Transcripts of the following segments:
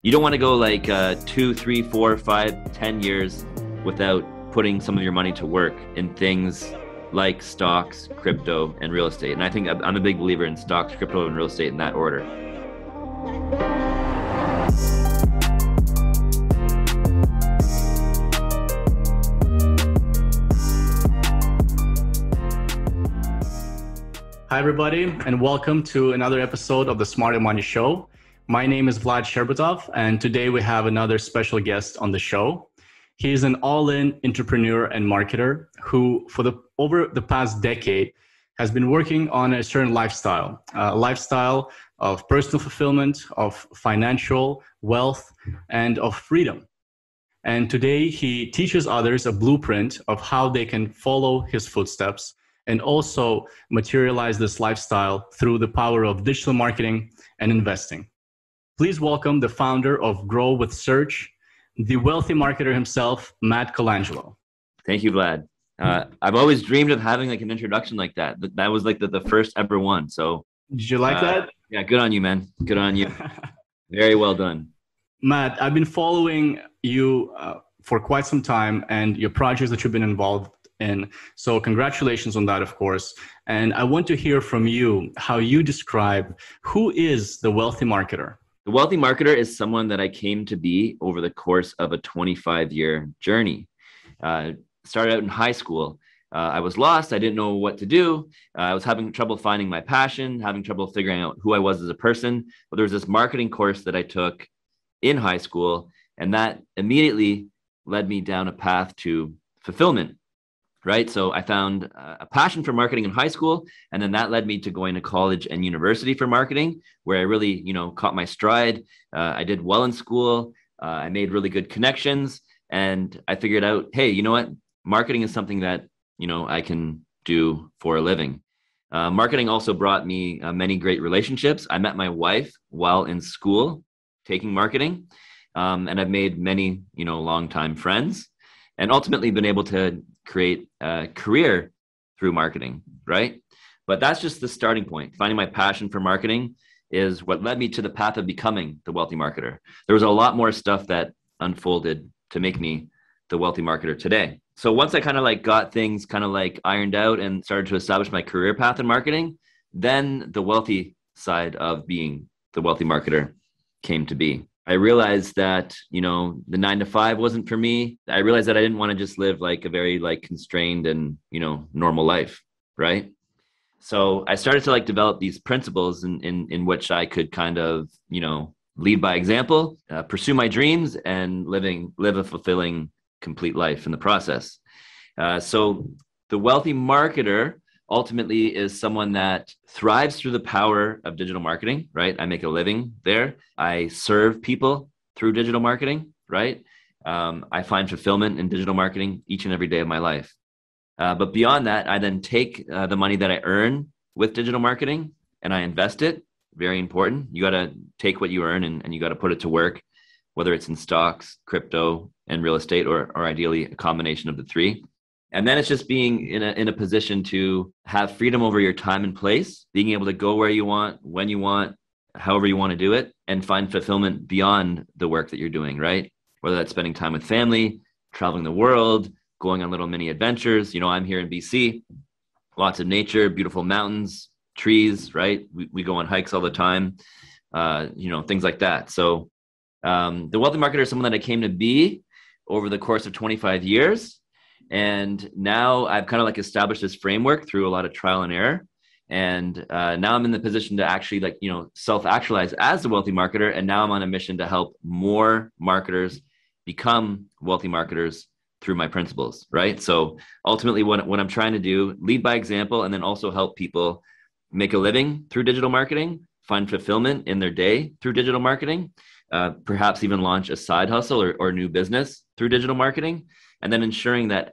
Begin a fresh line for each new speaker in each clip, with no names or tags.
You don't want to go like 2, 3, 4, 5, 10 years without putting some of your money to work in things like stocks, crypto, and real estate. And I think I'm a big believer in stocks, crypto, and real estate in that order.
Hi, everybody, and welcome to another episode of the Smarter Money Show. My name is Vlad Sherbatov, and today we have another special guest on the show. He is an all-in entrepreneur and marketer who, over the past decade, has been working on a certain lifestyle, a lifestyle of personal fulfillment, of financial wealth, and of freedom. And today he teaches others a blueprint of how they can follow his footsteps and also materialize this lifestyle through the power of digital marketing and investing. Please welcome the founder of Grow with Search, the wealthy marketer himself, Matt Colangelo.
Thank you, Vlad. I've always dreamed of having like an introduction like that. That was like the first ever one. So
did you like that?
Yeah, good on you, man. Good on you. Very well done.
Matt, I've been following you for quite some time and your projects that you've been involved in. So congratulations on that, of course. And I want to hear from you how you describe who is the wealthy marketer.
The wealthy marketer is someone that I came to be over the course of a 25-year journey. Started out in high school. I was lost. I didn't know what to do. I was having trouble finding my passion, having trouble figuring out who I was as a person. But there was this marketing course that I took in high school, and that immediately led me down a path to fulfillment. Right. So I found a passion for marketing in high school, and then that led me to going to college and university for marketing, where I really, caught my stride. I did well in school. I made really good connections, and I figured out, hey, you know what? Marketing is something that, I can do for a living. Marketing also brought me many great relationships. I met my wife while in school taking marketing, and I've made many, longtime friends, and ultimately been able to create a career through marketing, right? But that's just the starting point. Finding my passion for marketing is what led me to the path of becoming the wealthy marketer. There was a lot more stuff that unfolded to make me the wealthy marketer today. So once I kind of got things kind of ironed out and started to establish my career path in marketing, then the wealthy side of being the wealthy marketer came to be. I realized that, the 9-to-5 wasn't for me. I realized that I didn't want to just live a very constrained and, normal life. Right. So I started to develop these principles in which I could kind of, lead by example, pursue my dreams, and live a fulfilling, complete life in the process. So the wealthy marketer ultimately is someone that thrives through the power of digital marketing, right? I make a living there. I serve people through digital marketing, right? I find fulfillment in digital marketing each and every day of my life. But beyond that, I then take the money that I earn with digital marketing and I invest it. Very important. You got to take what you earn and you got to put it to work, whether it's in stocks, crypto, and real estate, or ideally a combination of the three. And then it's just being in a position to have freedom over your time and place, being able to go where you want, when you want, however you want to do it, and find fulfillment beyond the work that you're doing, right? Whether that's spending time with family, traveling the world, going on little mini adventures. I'm here in BC, lots of nature, beautiful mountains, trees, right? We go on hikes all the time, things like that. So the wealthy marketer is someone that I came to be over the course of 25 years. And now I've kind of established this framework through a lot of trial and error. And now I'm in the position to actually self-actualize as the wealthy marketer. And now I'm on a mission to help more marketers become wealthy marketers through my principles, right? So ultimately what I'm trying to do, lead by example, and then also help people make a living through digital marketing, find fulfillment in their day through digital marketing, perhaps even launch a side hustle or new business through digital marketing. And then ensuring that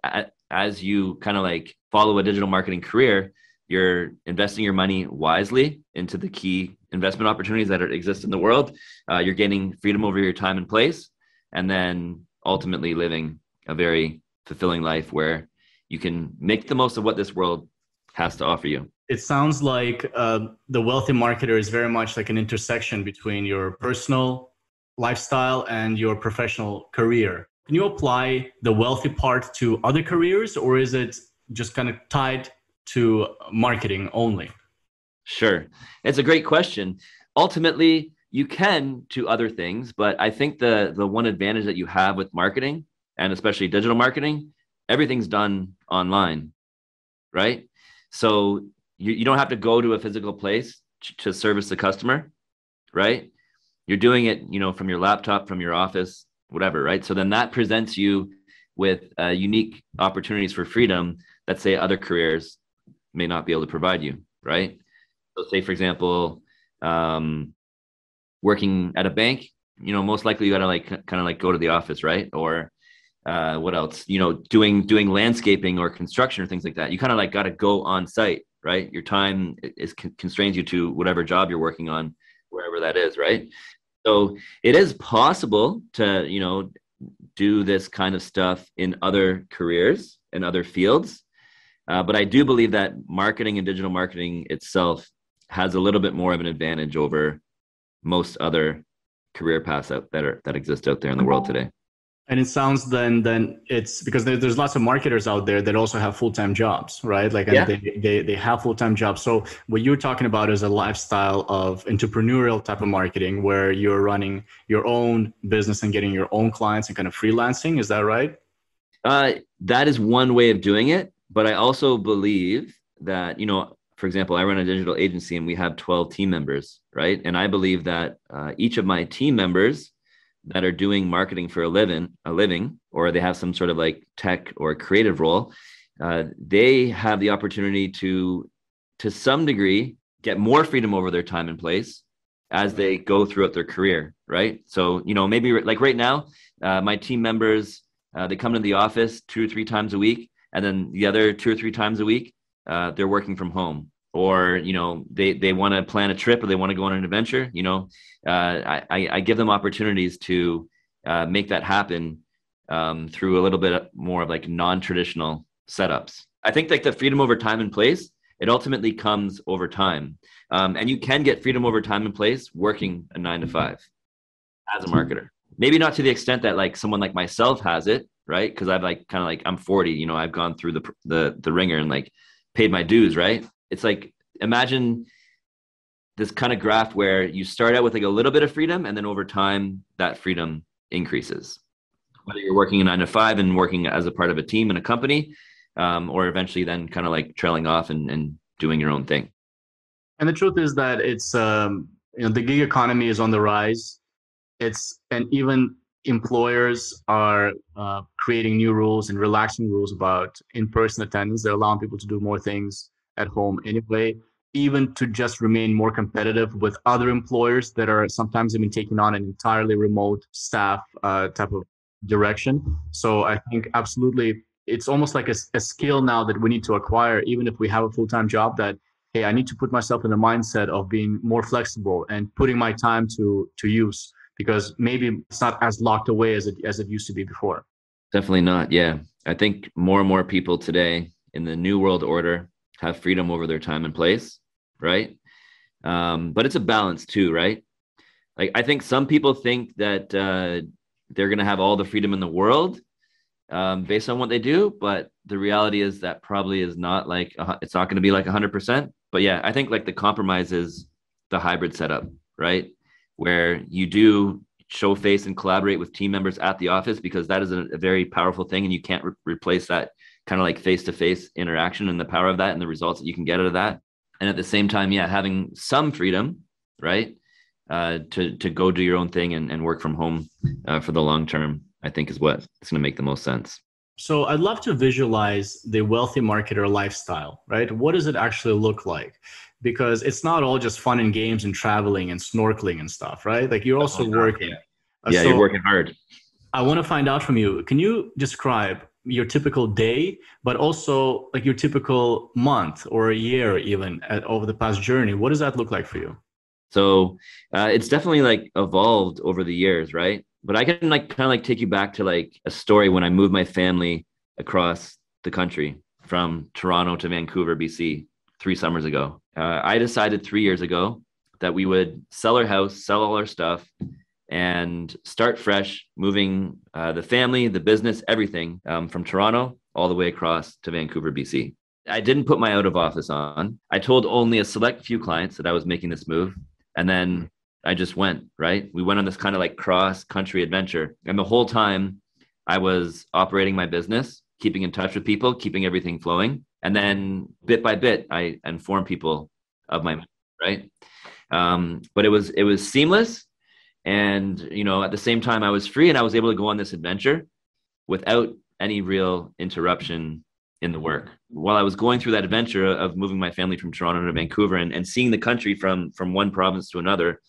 as you kind of follow a digital marketing career, you're investing your money wisely into the key investment opportunities that exist in the world. You're gaining freedom over your time and place, and then ultimately living a very fulfilling life where you can make the most of what this world has to offer you.
It sounds like the wealthy marketer is very much like an intersection between your personal lifestyle and your professional career. Can you apply the wealthy part to other careers, or is it just kind of tied to marketing only?
Sure. It's a great question. Ultimately, you can to other things, but I think the one advantage that you have with marketing, and especially digital marketing, everything's done online, right? So you don't have to go to a physical place to service the customer, right? You're doing it, from your laptop, from your office, whatever, right? So then that presents you with unique opportunities for freedom that, say, other careers may not be able to provide you, right? So say, for example, working at a bank, most likely you got to kind of go to the office, right? Or what else? Doing landscaping or construction or things like that. You kind of got to go on site, right? Your time constrains you to whatever job you're working on, wherever that is, right? So it is possible to, do this kind of stuff in other careers and other fields. But I do believe that marketing and digital marketing itself has a little bit more of an advantage over most other career paths that exist out there in the world today.
And it sounds then it's because there's lots of marketers out there that also have full-time jobs, right? And
Yeah.
they have full-time jobs. So what you're talking about is a lifestyle of entrepreneurial type of marketing where you're running your own business and getting your own clients and kind of freelancing. Is that right?
That is one way of doing it. But I also believe that, for example, I run a digital agency and we have 12 team members, right? And I believe that each of my team members that are doing marketing for a living, or they have some sort of tech or creative role, they have the opportunity to some degree, get more freedom over their time and place as they go throughout their career, right? So, maybe right now, my team members, they come to the office 2 or 3 times a week, and then the other 2 or 3 times a week, they're working from home. Or, they want to plan a trip or they want to go on an adventure, I give them opportunities to make that happen through a little bit more of non-traditional setups. I think the freedom over time and place, it ultimately comes over time. And you can get freedom over time and place working a 9 to 5 as a marketer. Maybe not to the extent that someone like myself has it, right? Because I've I'm 40, I've gone through the ringer and paid my dues, right? It's imagine this kind of graph where you start out with a little bit of freedom, and then over time that freedom increases. Whether you're working a 9 to 5 and working as a part of a team in a company, or eventually then kind of trailing off and doing your own thing.
And the truth is that it's the gig economy is on the rise. And even employers are creating new rules and relaxing rules about in-person attendance. They're allowing people to do more things at home anyway, even to just remain more competitive with other employers that are sometimes even taking on an entirely remote staff type of direction. So I think absolutely it's almost like a skill now that we need to acquire, even if we have a full-time job, that, hey, I need to put myself in the mindset of being more flexible and putting my time to use, because maybe it's not as locked away as it used to be before.
Definitely not. Yeah. I think more and more people today in the new world order have freedom over their time and place, right? But it's a balance too, right? I think some people think that they're going to have all the freedom in the world based on what they do, but the reality is that probably is not it's not going to be 100%. But yeah, I think the compromise is the hybrid setup, right? Where you do show face and collaborate with team members at the office, because that is a very powerful thing, and you can't replace that kind of face-to-face interaction and the power of that and the results that you can get out of that. And at the same time, yeah, having some freedom, right, to go do your own thing and work from home for the long term, I think is what it's going to make the most sense.
So I'd love to visualize the wealthy marketer lifestyle, right? What does it actually look like? Because it's not all just fun and games and traveling and snorkeling and stuff, right? You're also working.
Yeah, so you're working hard.
I want to find out from you, can you describe your typical day, but also your typical month or a year even over the past journey? What does that look like for you?
So it's definitely evolved over the years, right? But I can kind of take you back to a story when I moved my family across the country from Toronto to Vancouver, BC, 3 summers ago. I decided 3 years ago that we would sell our house, sell all our stuff, and start fresh, moving the family, the business, everything from Toronto all the way across to Vancouver, BC. I didn't put my out of office on. I told only a select few clients that I was making this move. And then I just went, right? We went on this kind of like cross country adventure. And the whole time I was operating my business, keeping in touch with people, keeping everything flowing. And then bit by bit, I informed people of my move, right? But it was seamless. And, at the same time I was free and I was able to go on this adventure without any real interruption in the work. While I was going through that adventure of moving my family from Toronto to Vancouver and seeing the country from one province to another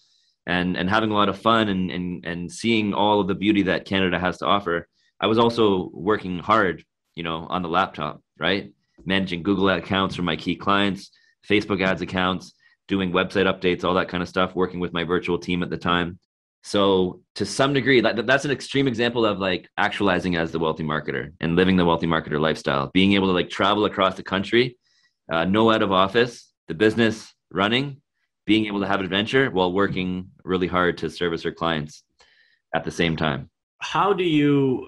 and having a lot of fun and seeing all of the beauty that Canada has to offer, I was also working hard, on the laptop, right? Managing Google accounts for my key clients, Facebook ads accounts, doing website updates, all that kind of stuff, working with my virtual team at the time. So to some degree, that's an extreme example of like actualizing as the wealthy marketer and living the wealthy marketer lifestyle, being able to like travel across the country, no out of office, the business running, being able to have adventure while working really hard to service her clients at the same time.
How do you,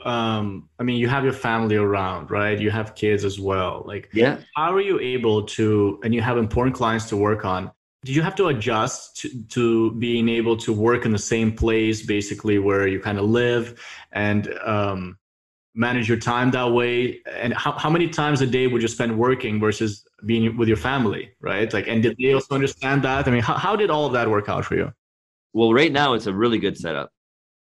you have your family around, right? You have kids as well. Like,
yeah,
how are you able to, and you have important clients to work on, did you have to adjust to being able to work in the same place, basically, where you kind of live and manage your time that way? And how many times a day would you spend working versus being with your family, right? Like, and did they also understand that? I mean, how did all of that work out for you?
Well, right now it's a really good setup.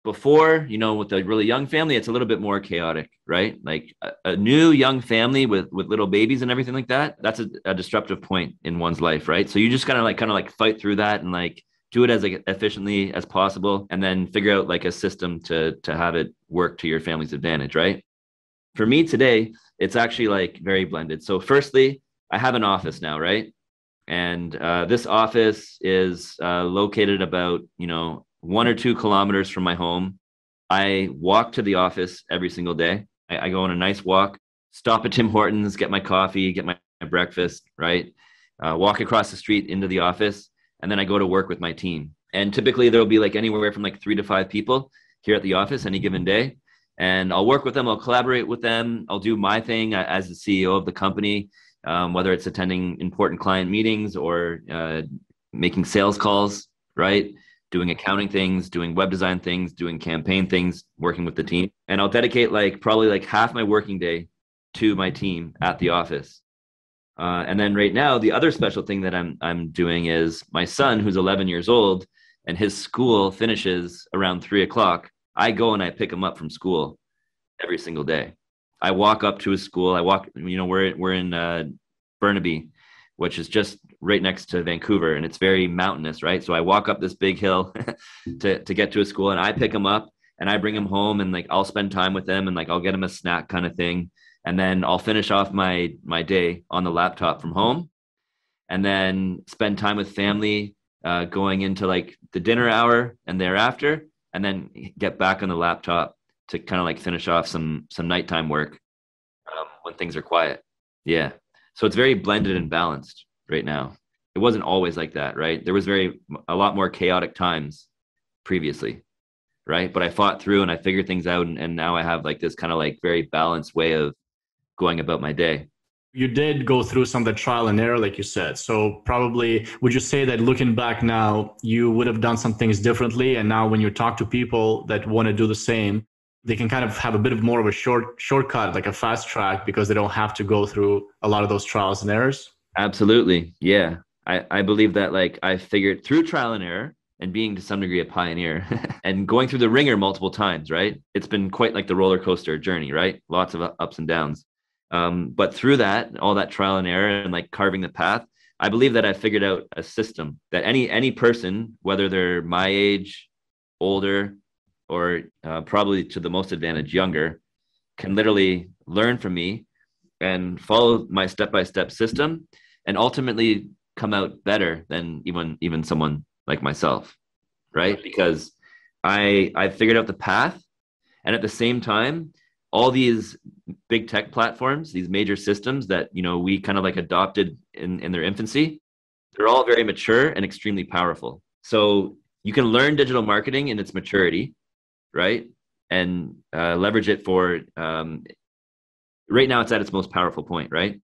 Before, with a really young family, it's a little bit more chaotic, right? Like a new young family with little babies and everything like that, that's a disruptive point in one's life, right? So you just kind of like fight through that and like do it as like efficiently as possible, and then figure out like a system to have it work to your family's advantage, right? For me today, it's actually like very blended. So firstly, I have an office now, right? And this office is located about 1 or 2 kilometers from my home. I walk to the office every single day. I go on a nice walk, stop at Tim Hortons, get my coffee, get my breakfast, right? Walk across the street into the office, and then I go to work with my team. And typically there'll be like anywhere from like 3 to 5 people here at the office any given day. And I'll work with them. I'll collaborate with them. I'll do my thing as the CEO of the company, whether it's attending important client meetings or making sales calls, right? Doing accounting things, doing web design things, doing campaign things, working with the team. And I'll dedicate like probably like half my working day to my team at the office. And then right now, the other special thing that I'm doing is my son, who's 11 years old, and his school finishes around 3 o'clock. I go and I pick him up from school every single day. I walk up to his school. We're in Burnaby, which is just right next to Vancouver, and it's very mountainous, right? So I walk up this big hill to get to a school, and I pick him up and I bring him home, and like I'll spend time with him and like I'll get him a snack kind of thing. And then I'll finish off my day on the laptop from home, and then spend time with family going into like the dinner hour and thereafter, and then get back on the laptop to kind of like finish off some nighttime work when things are quiet. Yeah. So it's very blended and balanced right now. It wasn't always like that, right? There was a lot more chaotic times previously, right? But I fought through and I figured things out, and now I have like this kind of like very balanced way of going about my day.
You did go through some of the trial and error, like you said. So probably, would you say that looking back now, you would have done some things differently? And now when you talk to people that want to do the same, they can kind of have a bit of more of a shortcut, like a fast track, because they don't have to go through a lot of those trials and errors?
Absolutely. Yeah. I believe that like I figured through trial and error and being to some degree a pioneer and going through the ringer multiple times, right? It's been quite like the roller coaster journey, right? Lots of ups and downs. But through that, all that trial and error and like carving the path, I believe that I figured out a system that any person, whether they're my age, older, or probably to the most advantage, younger, can literally learn from me and follow my step-by-step system and ultimately come out better than even someone like myself, right? Because I figured out the path, and at the same time, all these big tech platforms, these major systems that we kind of like adopted in their infancy, they're all very mature and extremely powerful. So you can learn digital marketing in its maturity, right? And leverage it for, right now it's at its most powerful point, right?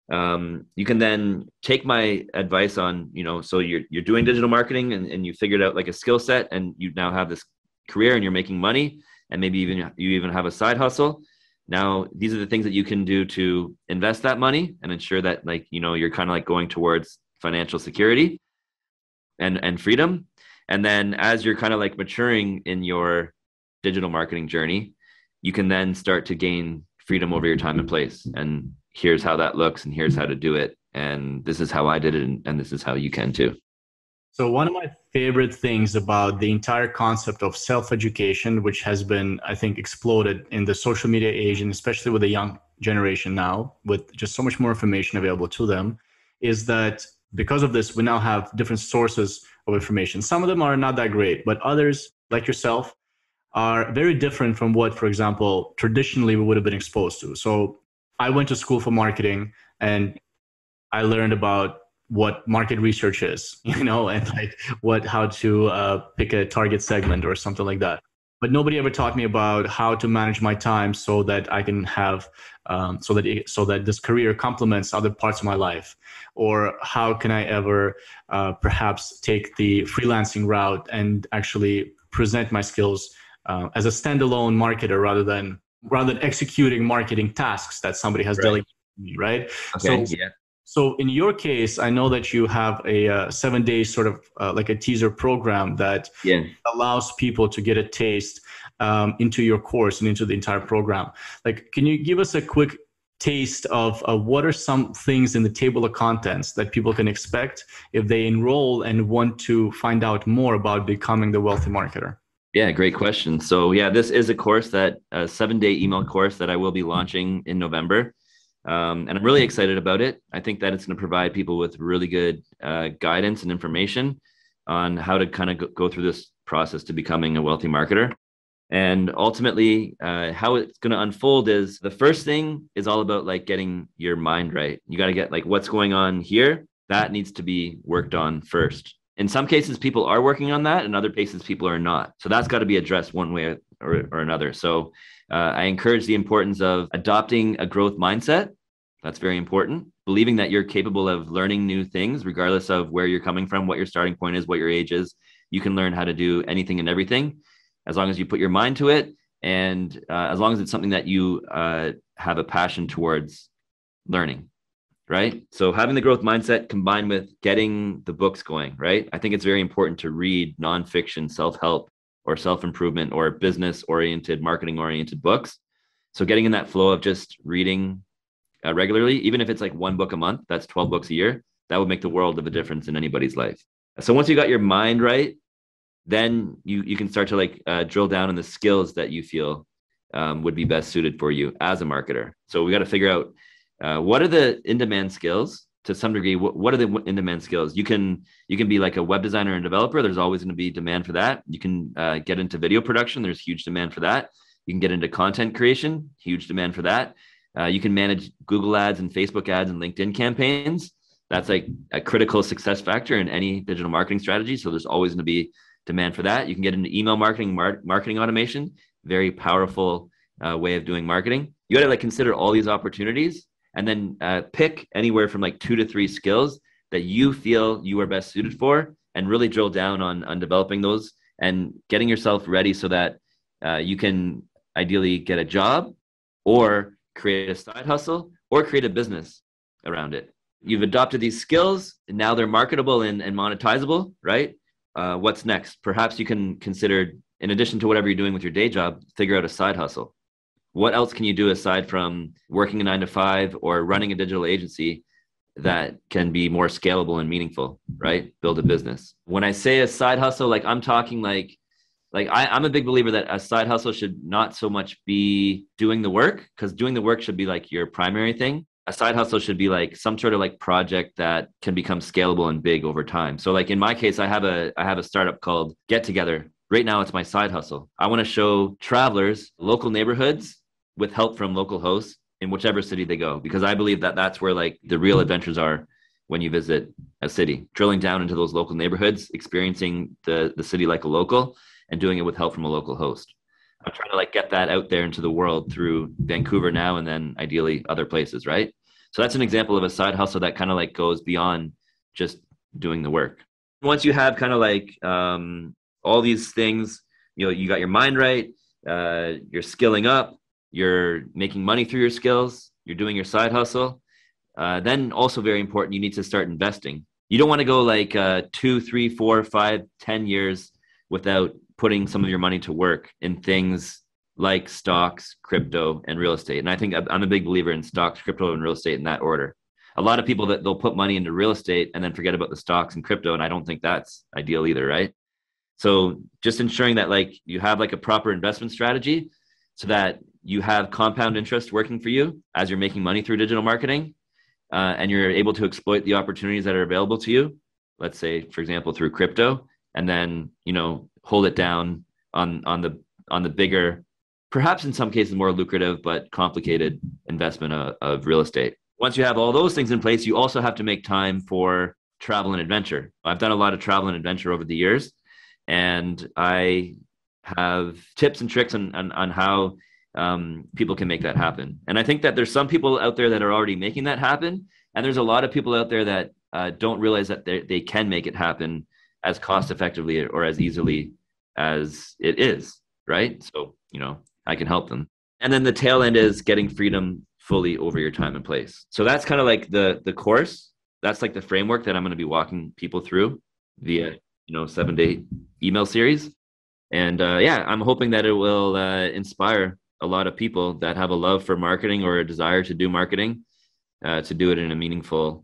You can then take my advice on, so you're doing digital marketing and you figured out like a skill set and you now have this career and you're making money and maybe you even have a side hustle. Now, these are the things that you can do to invest that money and ensure that you're kind of like going towards financial security and freedom. And then as you're kind of like maturing in your digital marketing journey, you can then start to gain freedom over your time and place. And here's how that looks, and here's how to do it. And this is how I did it, and this is how you can too.
So one of my favorite things about the entire concept of self-education, which has been, I think, exploded in the social media age, and especially with the young generation now, with just so much more information available to them, is that because of this, we now have different sources of information. Some of them are not that great, but others, like yourself, are very different from what, for example, traditionally we would have been exposed to. So I went to school for marketing and I learned about what market research is, and like how to pick a target segment or something like that. But nobody ever taught me about how to manage my time so that I can have, so that this career complements other parts of my life, or how can I ever perhaps take the freelancing route and actually present my skills as a standalone marketer rather than executing marketing tasks that somebody has delegated to me, right?
Okay.
So in your case, I know that you have a 7-day sort of like a teaser program that allows people to get a taste into your course and into the entire program. Like, can you give us a quick taste of what are some things in the table of contents that people can expect if they enroll and want to find out more about becoming the wealthy marketer?
Yeah, great question. So this is a 7-day email course that I will be launching in November. And I'm really excited about it. I think that it's going to provide people with really good guidance and information on how to kind of go through this process to becoming a wealthy marketer. And ultimately, how it's going to unfold is the first thing is all about like getting your mind right. You got to get like what's going on here. That needs to be worked on first. In some cases, people are working on that. In other cases, people are not. So that's got to be addressed one way or another. So I encourage the importance of adopting a growth mindset. That's very important. Believing that you're capable of learning new things, regardless of where you're coming from, what your starting point is, what your age is. You can learn how to do anything and everything as long as you put your mind to it. And as long as it's something that you have a passion towards learning. Right. So having the growth mindset combined with getting the books going, right? I think it's very important to read nonfiction, self-help or self-improvement or business-oriented, marketing-oriented books. So getting in that flow of just reading regularly, even if it's like one book a month, that's 12 books a year, that would make the world of a difference in anybody's life. So once you got your mind right, then you can start to like drill down on the skills that you feel would be best suited for you as a marketer. So we got to figure out what are the in-demand skills to some degree. What are the in-demand skills? You can be like a web designer and developer. There's always going to be demand for that. You can get into video production. There's huge demand for that. You can get into content creation, huge demand for that. You can manage Google ads and Facebook ads and LinkedIn campaigns. That's like a critical success factor in any digital marketing strategy. So there's always going to be demand for that. You can get into email marketing, marketing automation, very powerful way of doing marketing. You got to like consider all these opportunities and then pick anywhere from like 2 to 3 skills that you feel you are best suited for and really drill down on developing those and getting yourself ready so that you can ideally get a job or create a side hustle or create a business around it. You've adopted these skills and now they're marketable and monetizable, right? What's next? Perhaps you can consider, in addition to whatever you're doing with your day job, figure out a side hustle. What else can you do aside from working a 9-to-5 or running a digital agency that can be more scalable and meaningful, right? Build a business. When I say a side hustle, like I'm talking like I'm a big believer that a side hustle should not so much be doing the work, because doing the work should be like your primary thing. A side hustle should be like some sort of like project that can become scalable and big over time. So like in my case, I have a startup called Get Together. Right now it's my side hustle. I want to show travelers local neighborhoods with help from local hosts in whichever city they go, because I believe that that's where like the real adventures are when you visit a city, drilling down into those local neighborhoods, experiencing the city like a local, and doing it with help from a local host. I'm trying to like get that out there into the world through Vancouver now, and then ideally other places, right? So that's an example of a side hustle that kind of like goes beyond just doing the work. Once you have kind of like all these things, you got your mind right, you're skilling up, you're making money through your skills, you're doing your side hustle. Then also very important, you need to start investing. You don't want to go like 2, 3, 4, 5, 10 years without putting some of your money to work in things like stocks, crypto, and real estate. And I think I'm a big believer in stocks, crypto, and real estate in that order. A lot of people that they'll put money into real estate and then forget about the stocks and crypto. And I don't think that's ideal either, right? So just ensuring that like you have like a proper investment strategy so that you have compound interest working for you as you're making money through digital marketing, and you're able to exploit the opportunities that are available to you. Let's say, for example, through crypto, and then, hold it down on the bigger, perhaps in some cases more lucrative, but complicated investment of real estate. Once you have all those things in place, you also have to make time for travel and adventure. I've done a lot of travel and adventure over the years, and I have tips and tricks on how people can make that happen. And I think that there's some people out there that are already making that happen. And there's a lot of people out there that don't realize that they can make it happen as cost effectively or as easily as it is. Right. So, I can help them. And then the tail end is getting freedom fully over your time and place. So that's kind of like the course. That's like the framework that I'm going to be walking people through via, 7-day email series. And I'm hoping that it will inspire a lot of people that have a love for marketing or a desire to do marketing, to do it in a meaningful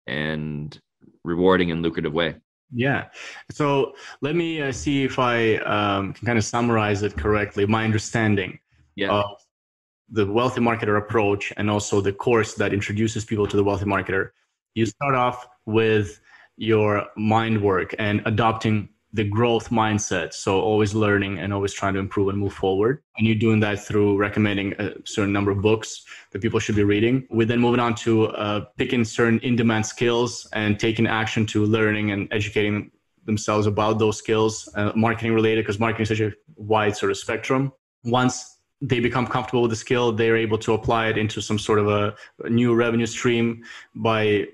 and rewarding and lucrative way.
Yeah. So let me see if I can kind of summarize it correctly. My understanding of the wealthy marketer approach and also the course that introduces people to the wealthy marketer. You start off with your mind work and adopting the growth mindset. So always learning and always trying to improve and move forward. And you're doing that through recommending a certain number of books that people should be reading. We then moving on to picking certain in-demand skills and taking action to learning and educating themselves about those skills, marketing related, because marketing is such a wide sort of spectrum. Once they become comfortable with the skill, they're able to apply it into some sort of a new revenue stream by,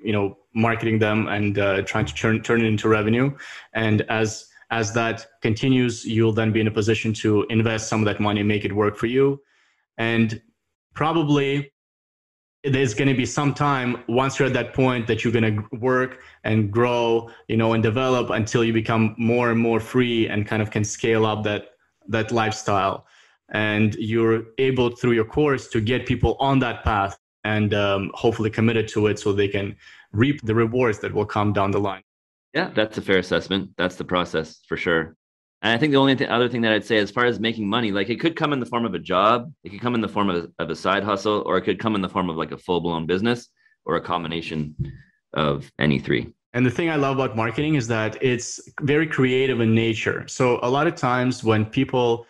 marketing them and trying to turn it into revenue. And as that continues, you'll then be in a position to invest some of that money, make it work for you. And probably there's going to be some time once you're at that point that you're going to work and grow, and develop until you become more and more free and kind of can scale up that lifestyle. And you're able through your course to get people on that path and hopefully committed to it so they can reap the rewards that will come down the line.
Yeah, that's a fair assessment. That's the process for sure. And I think the only other thing that I'd say as far as making money, like it could come in the form of a job, it could come in the form of a side hustle, or it could come in the form of like a full-blown business or a combination of any three.
And the thing I love about marketing is that it's very creative in nature. So a lot of times when people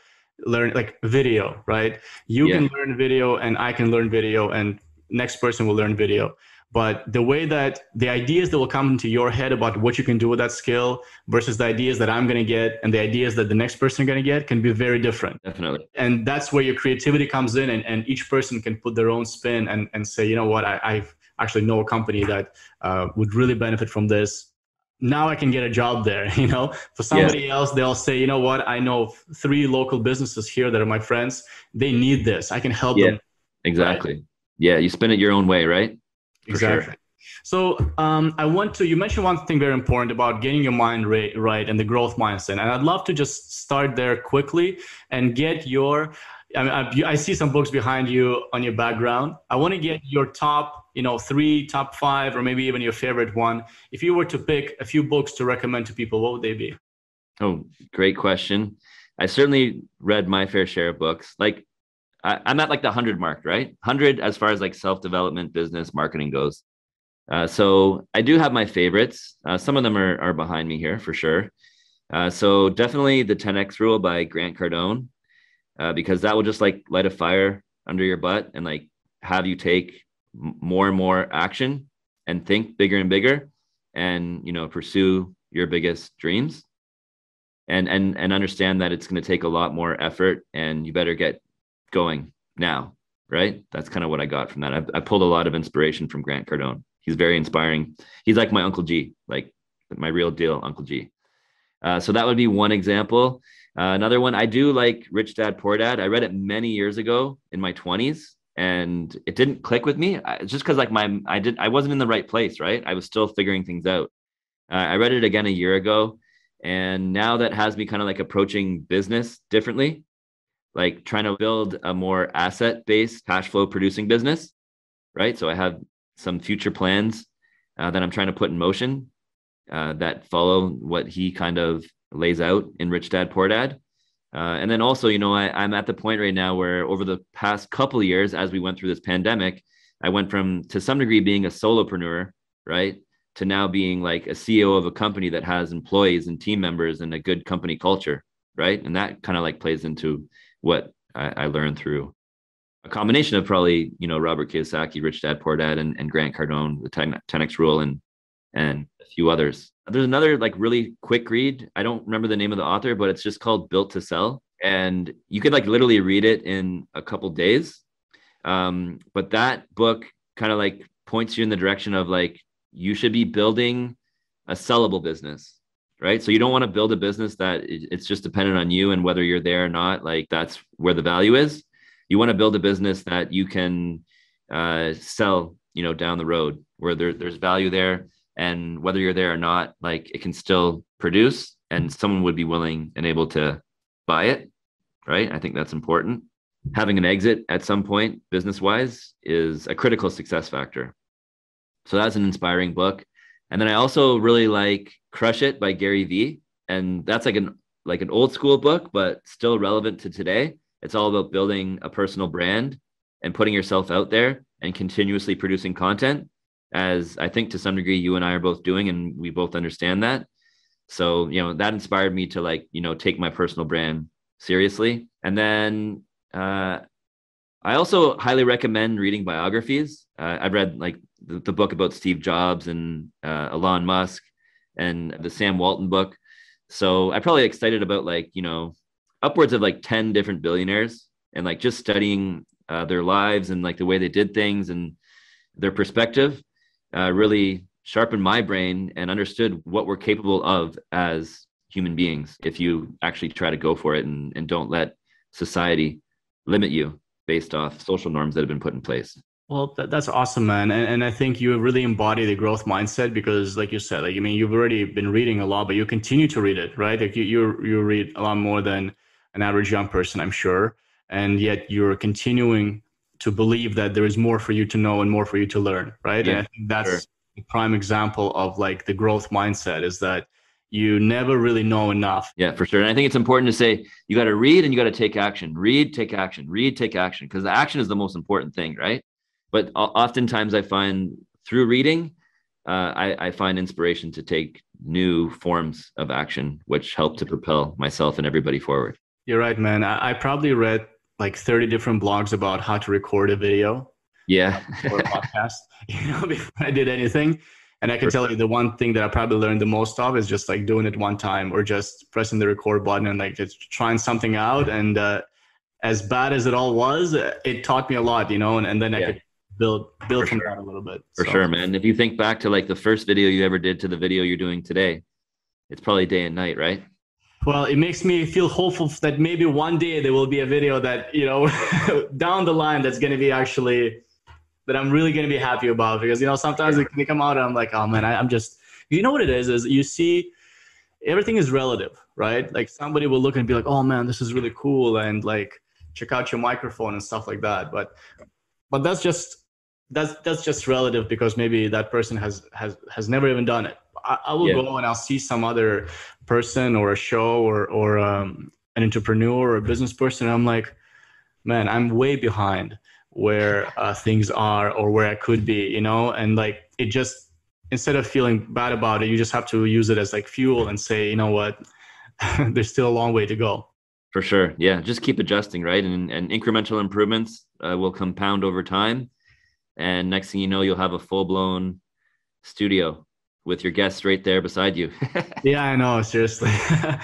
learn like video, right? You can learn video and I can learn video and next person will learn video. But the way that the ideas that will come into your head about what you can do with that skill versus the ideas that I'm going to get and the ideas that the next person is going to get can be very different.
Definitely.
And that's where your creativity comes in and each person can put their own spin and say, you know what, I actually know a company that would really benefit from this. Now I can get a job there, For somebody else, they'll say, you know what, I know 3 local businesses here that are my friends. They need this. I can help them.
Exactly.
Right?
Yeah. You spin it your own way, right?
Exactly. Sure. So you mentioned one thing very important about getting your mind right and the growth mindset. And I'd love to just start there quickly and get I see some books behind you on your background. I want to get your top, 3, top 5, or maybe even your favorite one. If you were to pick a few books to recommend to people, what would they be?
Oh, great question. I certainly read my fair share of books. Like I'm at like the 100 mark, right? 100 as far as like self-development, business, marketing goes. So I do have my favorites. Some of them are behind me here for sure. So definitely the 10X Rule by Grant Cardone, because that will just like light a fire under your butt and like have you take more and more action and think bigger and bigger, and pursue your biggest dreams, and understand that it's going to take a lot more effort, and you better get going now. Right. That's kind of what I got from that. I pulled a lot of inspiration from Grant Cardone. He's very inspiring. He's like my Uncle G, like my real deal Uncle G. So that would be one example. Another one, I do like Rich Dad Poor Dad. I read it many years ago in my 20s, and it didn't click with me. Just because like I wasn't in the right place, right? I was still figuring things out. I read it again a year ago, and now that has me kind of like approaching business differently, like trying to build a more asset-based cash flow producing business, right? So I have some future plans that I'm trying to put in motion that follow what he kind of lays out in Rich Dad Poor Dad. And then also, I'm at the point right now where over the past couple of years, as we went through this pandemic, I went from, to some degree, being a solopreneur, right, to now being like a CEO of a company that has employees and team members and a good company culture, right? And that kind of like plays into what I learned through a combination of probably, Robert Kiyosaki, Rich Dad Poor Dad, and Grant Cardone, the 10X Rule, and a few others. There's another like really quick read. I don't remember the name of the author, but it's just called Built to Sell. And you could like literally read it in a couple days. But that book kind of like points you in the direction of like, you should be building a sellable business, right? So you don't want to build a business that it's just dependent on you and whether you're there or not. Like that's where the value is. You want to build a business that you can sell, down the road, where there's value there. And whether you're there or not, like it can still produce, and someone would be willing and able to buy it, right? I think that's important. Having an exit at some point, business-wise, is a critical success factor. So that's an inspiring book. And then I also really like Crush It by Gary Vee. And that's like an old school book, but still relevant to today. It's all about building a personal brand and putting yourself out there and continuously producing content, as I think to some degree you and I are both doing, and we both understand that. So, that inspired me to like, take my personal brand seriously. And then I also highly recommend reading biographies. I've read like the book about Steve Jobs and Elon Musk, and the Sam Walton book. So I'm probably excited about like, upwards of like 10 different billionaires, and like just studying their lives and like the way they did things and their perspective really sharpened my brain and understood what we're capable of as human beings if you actually try to go for it and don't let society limit you based off social norms that have been put in place.
Well, that's awesome, man. And I think you really embody the growth mindset because, like you said, like, I mean, you've already been reading a lot, but you continue to read it, right? Like you read a lot more than an average young person, I'm sure. And yet you're continuing to believe that there is more for you to know and more for you to learn, right?
Yeah,
and I think that's the prime example of like the growth mindset, is that you never really know enough.
Yeah, for sure. And I think it's important to say you got to read and you got to take action. Read, take action, read, take action, because the action is the most important thing, right? But oftentimes I find through reading, I find inspiration to take new forms of action, which help to propel myself and everybody forward.
You're right, man. I probably read like 30 different blogs about how to record a video.
Yeah.
Or a podcast, before I did anything. And I can tell you the one thing that I probably learned the most of is just like doing it one time, or just pressing the record button and like just trying something out. And as bad as it all was, it taught me a lot, and then I could build from that a little bit.
For sure, man. If you think back to like the first video you ever did to the video you're doing today, it's probably day and night, right?
Well, it makes me feel hopeful that maybe one day there will be a video that, down the line that's going to be actually, that I'm really going to be happy about, because, sometimes they come out and I'm like, oh man, I'm just, what it is you see, everything is relative, right? Like somebody will look and be like, oh man, this is really cool. And like, check out your microphone and stuff like that. But that's just relative, because maybe that person has never even done it. I will go and I'll see some other person or a show or an entrepreneur or a business person. And I'm like, man, I'm way behind where things are or where I could be, and like, it just, instead of feeling bad about it, you just have to use it as like fuel and say, you know what, there's still a long way to go.
For sure. Yeah. Just keep adjusting, right? And incremental improvements will compound over time. And next thing you know, you'll have a full-blown studio with your guests right there beside you.
Yeah, I know. Seriously.
Yeah.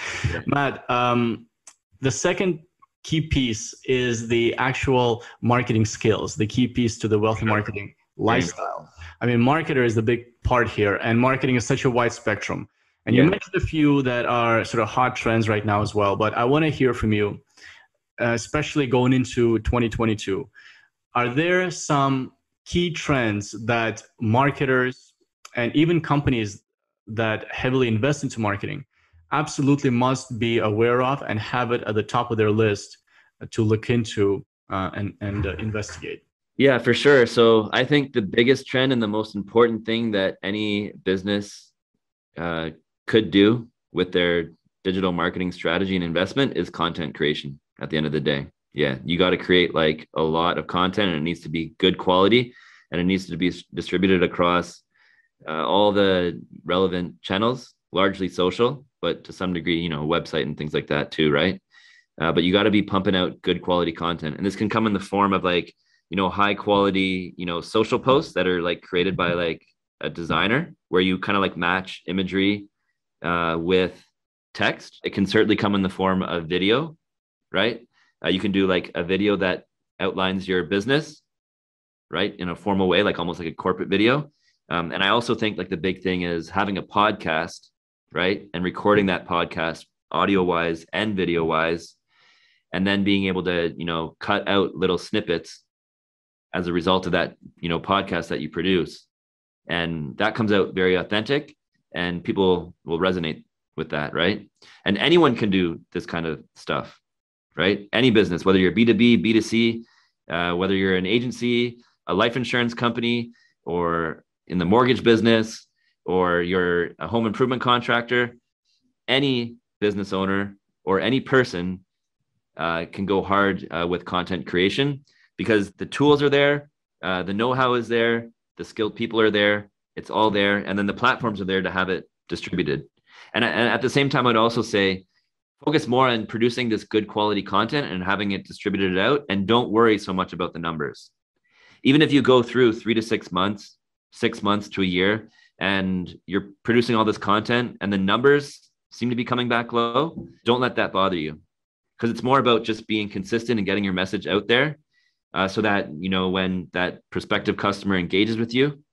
Matt, the second key piece is the actual marketing skills, the key piece to the wealthy marketing
Very
lifestyle. I mean, marketer is the big part here, and marketing is such a wide spectrum. And you
Yeah.
mentioned a few that are sort of hot trends right now as well, but I want to hear from you, especially going into 2022. Are there some key trends that marketers and even companies that heavily invest into marketing absolutely must be aware of and have it at the top of their list to look into and investigate?
Yeah, for sure. So I think the biggest trend and the most important thing that any business uh, could do with their digital marketing strategy and investment is content creation at the end of the day. Yeah, you got to create like a lot of content, and it needs to be good quality, and it needs to be distributed across all the relevant channels, largely social, but to some degree, website and things like that too, right? But you got to be pumping out good quality content, and this can come in the form of like high quality social posts that are like created by like a designer, where you kind of like match imagery with text. It can certainly come in the form of video, right? You can do like a video that outlines your business, right, in a formal way, like almost like a corporate video. And I also think like the big thing is having a podcast, right, and recording that podcast audio wise and video wise, and then being able to cut out little snippets as a result of that podcast that you produce, and that comes out very authentic, and people will resonate with that, right? And anyone can do this kind of stuff, right? Any business, whether you're B2B, B2C, whether you're an agency, a life insurance company, or in the mortgage business, or you're a home improvement contractor, any business owner or any person can go hard with content creation, because the tools are there, the know-how is there, the skilled people are there, it's all there, and then the platforms are there to have it distributed. And at the same time, I'd also say focus more on producing this good quality content and having it distributed out, and don't worry so much about the numbers. Even if you go through 3 to 6 months, 6 months to a year, and you're producing all this content and the numbers seem to be coming back low, don't let that bother you, because it's more about just being consistent and getting your message out there, so that when that prospective customer engages with you,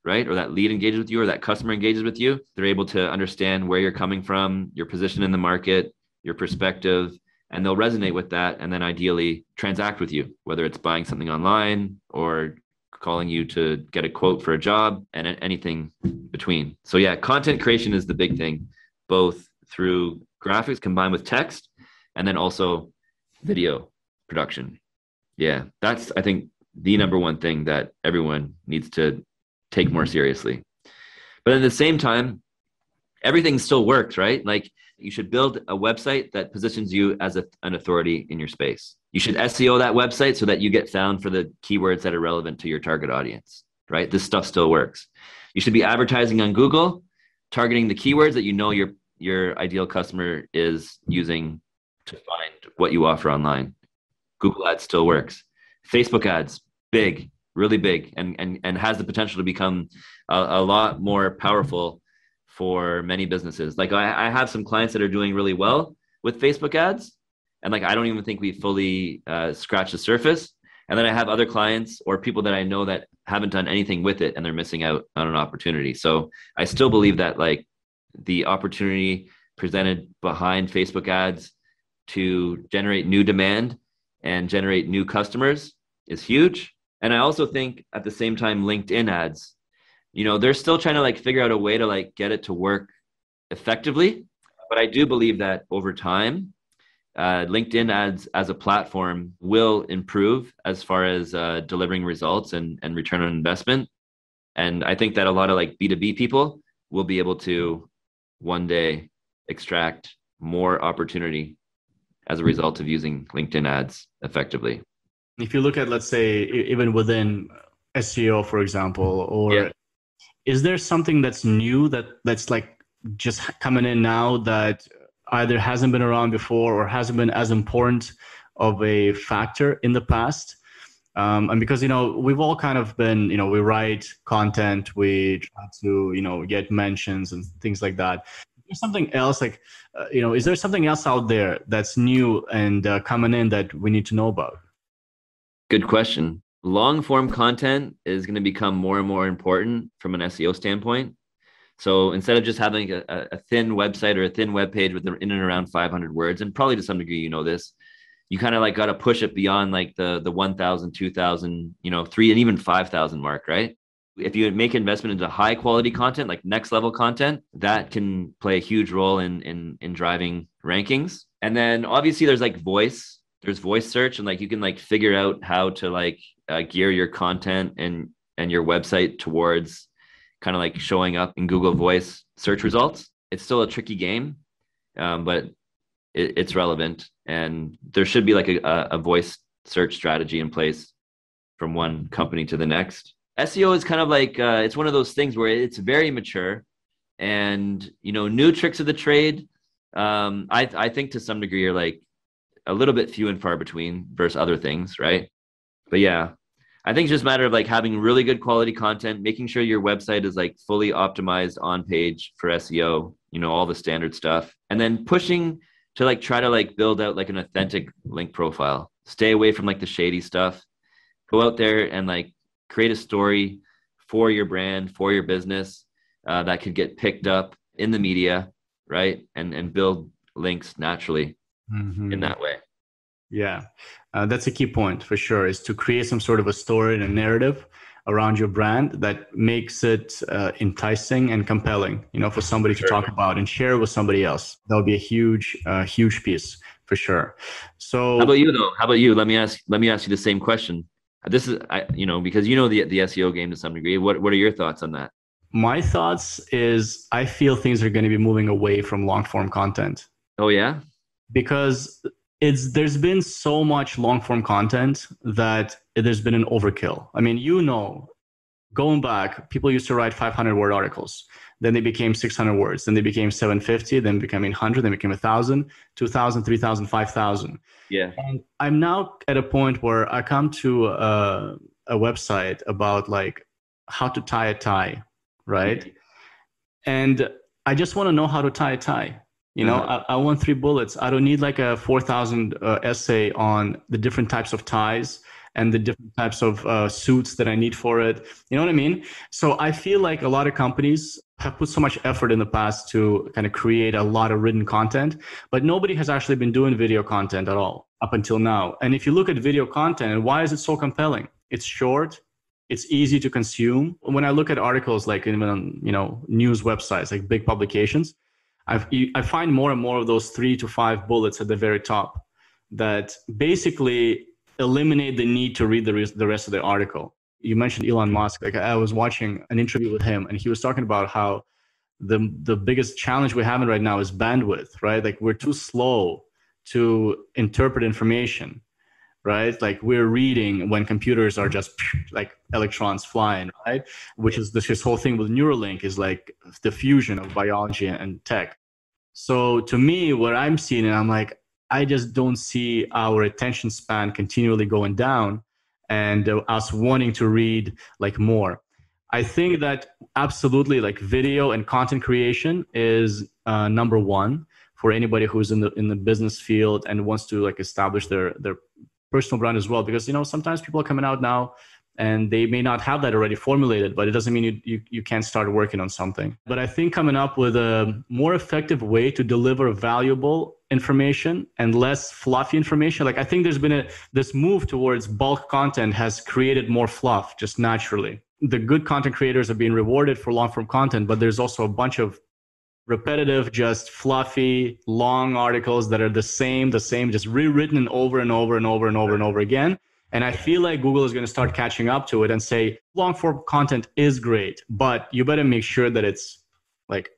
right, or that lead engages with you, or that customer engages with you, they're able to understand where you're coming from, your position in the market, your perspective, and they'll resonate with that, and then ideally transact with you, whether it's buying something online or calling you to get a quote for a job, and anything between. So yeah, content creation is the big thing, both through graphics combined with text, and then also video production. Yeah, that's, I think, the number one thing that everyone needs to take more seriously. But at the same time, everything still works, right? Like, you should build a website that positions you as an authority in your space. You should SEO that website so that you get found for the keywords that are relevant to your target audience, right? This stuff still works. You should be advertising on Google, targeting the keywords that your ideal customer is using to find what you offer online. Google ads still works. Facebook ads, big, really big, and has the potential to become a lot more powerful for many businesses. Like I have some clients that are doing really well with Facebook ads, and like I don't even think we fully scratched the surface. And then I have other clients or people that I know that haven't done anything with it, and they're missing out on an opportunity. So I still believe that like the opportunity presented behind Facebook ads to generate new demand and generate new customers is huge. And I also think at the same time, LinkedIn ads, they're still trying to like figure out a way to like get it to work effectively. But I do believe that over time, LinkedIn ads as a platform will improve as far as delivering results and return on investment. And I think that a lot of like B2B people will be able to one day extract more opportunity as a result of using LinkedIn ads effectively.
If you look at, let's say, even within SEO, for example, or is there something that's new that's like just coming in now that either hasn't been around before or hasn't been as important of a factor in the past? And because, we've all kind of been, we write content, we try to, get mentions and things like that. Is there something else is there something else out there that's new and coming in that we need to know about?
Good question. Long form content is going to become more and more important from an SEO standpoint. So instead of just having a thin website or a thin web page with in and around 500 words, and probably to some degree, this, you kind of like got to push it beyond like the 1,000, 2,000, 3 and even 5,000 mark, right? If you make investment into high quality content, like next level content, that can play a huge role in driving rankings. And then obviously there's voice search, and like you can like figure out how to like gear your content and your website towards kind of like showing up in Google Voice search results. It's still a tricky game, but it's relevant, and there should be like a voice search strategy in place from one company to the next. SEO is kind of like it's one of those things where it's very mature, and new tricks of the trade. I think to some degree are like a little bit few and far between versus other things, right? But yeah, I think it's just a matter of like having really good quality content, making sure your website is like fully optimized on page for SEO, all the standard stuff, and then pushing to like try to like build out like an authentic link profile. Stay away from like the shady stuff. Go out there and like create a story for your brand, for your business that could get picked up in the media, right? And build links naturally in that way.
Yeah, that's a key point for sure, is to create some sort of a story and a narrative around your brand that makes it enticing and compelling, for somebody to talk about and share with somebody else. That would be a huge piece for sure. So
how about you though? How about you? Let me ask you the same question. This is, because the SEO game to some degree. What are your thoughts on that?
My thoughts is I feel things are going to be moving away from long form content.
Oh yeah?
Because there's been so much long form content that there's been an overkill. I mean, going back, people used to write 500 word articles. Then they became 600 words. Then they became 750. Then became 800. Then became 1,000, 2,000, 3,000, 5,000.
Yeah.
And I'm now at a point where I come to a website about like how to tie a tie, right? Mm-hmm. And I just want to know how to tie a tie. I want 3 bullets. I don't need like a 4,000 essay on the different types of ties and the different types of suits that I need for it. You know what I mean? So I feel like a lot of companies have put so much effort in the past to kind of create a lot of written content, but nobody has actually been doing video content at all up until now. And if you look at video content, why is it so compelling? It's short. It's easy to consume. When I look at articles like even on, news websites, like big publications, I find more and more of those 3 to 5 bullets at the very top that basically eliminate the need to read the rest of the article. You mentioned Elon Musk. Like I was watching an interview with him, and he was talking about how the biggest challenge we're having right now is bandwidth, right? Like we're too slow to interpret information, right? Like we're reading when computers are just like electrons flying, right? Which is this whole thing with Neuralink is like the fusion of biology and tech. So to me, what I'm seeing, and I'm like, I just don't see our attention span continually going down and us wanting to read like more. I think that absolutely like video and content creation is number one for anybody who's in the business field and wants to like establish their personal brand as well, because sometimes people are coming out now and they may not have that already formulated, but it doesn't mean you can't start working on something. But I think coming up with a more effective way to deliver valuable information and less fluffy information, like I think there's been this move towards bulk content has created more fluff just naturally. The good content creators are being rewarded for long form content, but there's also a bunch of repetitive, just fluffy, long articles that are the same, just rewritten over and over and over and over and over again. And I feel like Google is going to start catching up to it and say, long form content is great, but you better make sure that it's like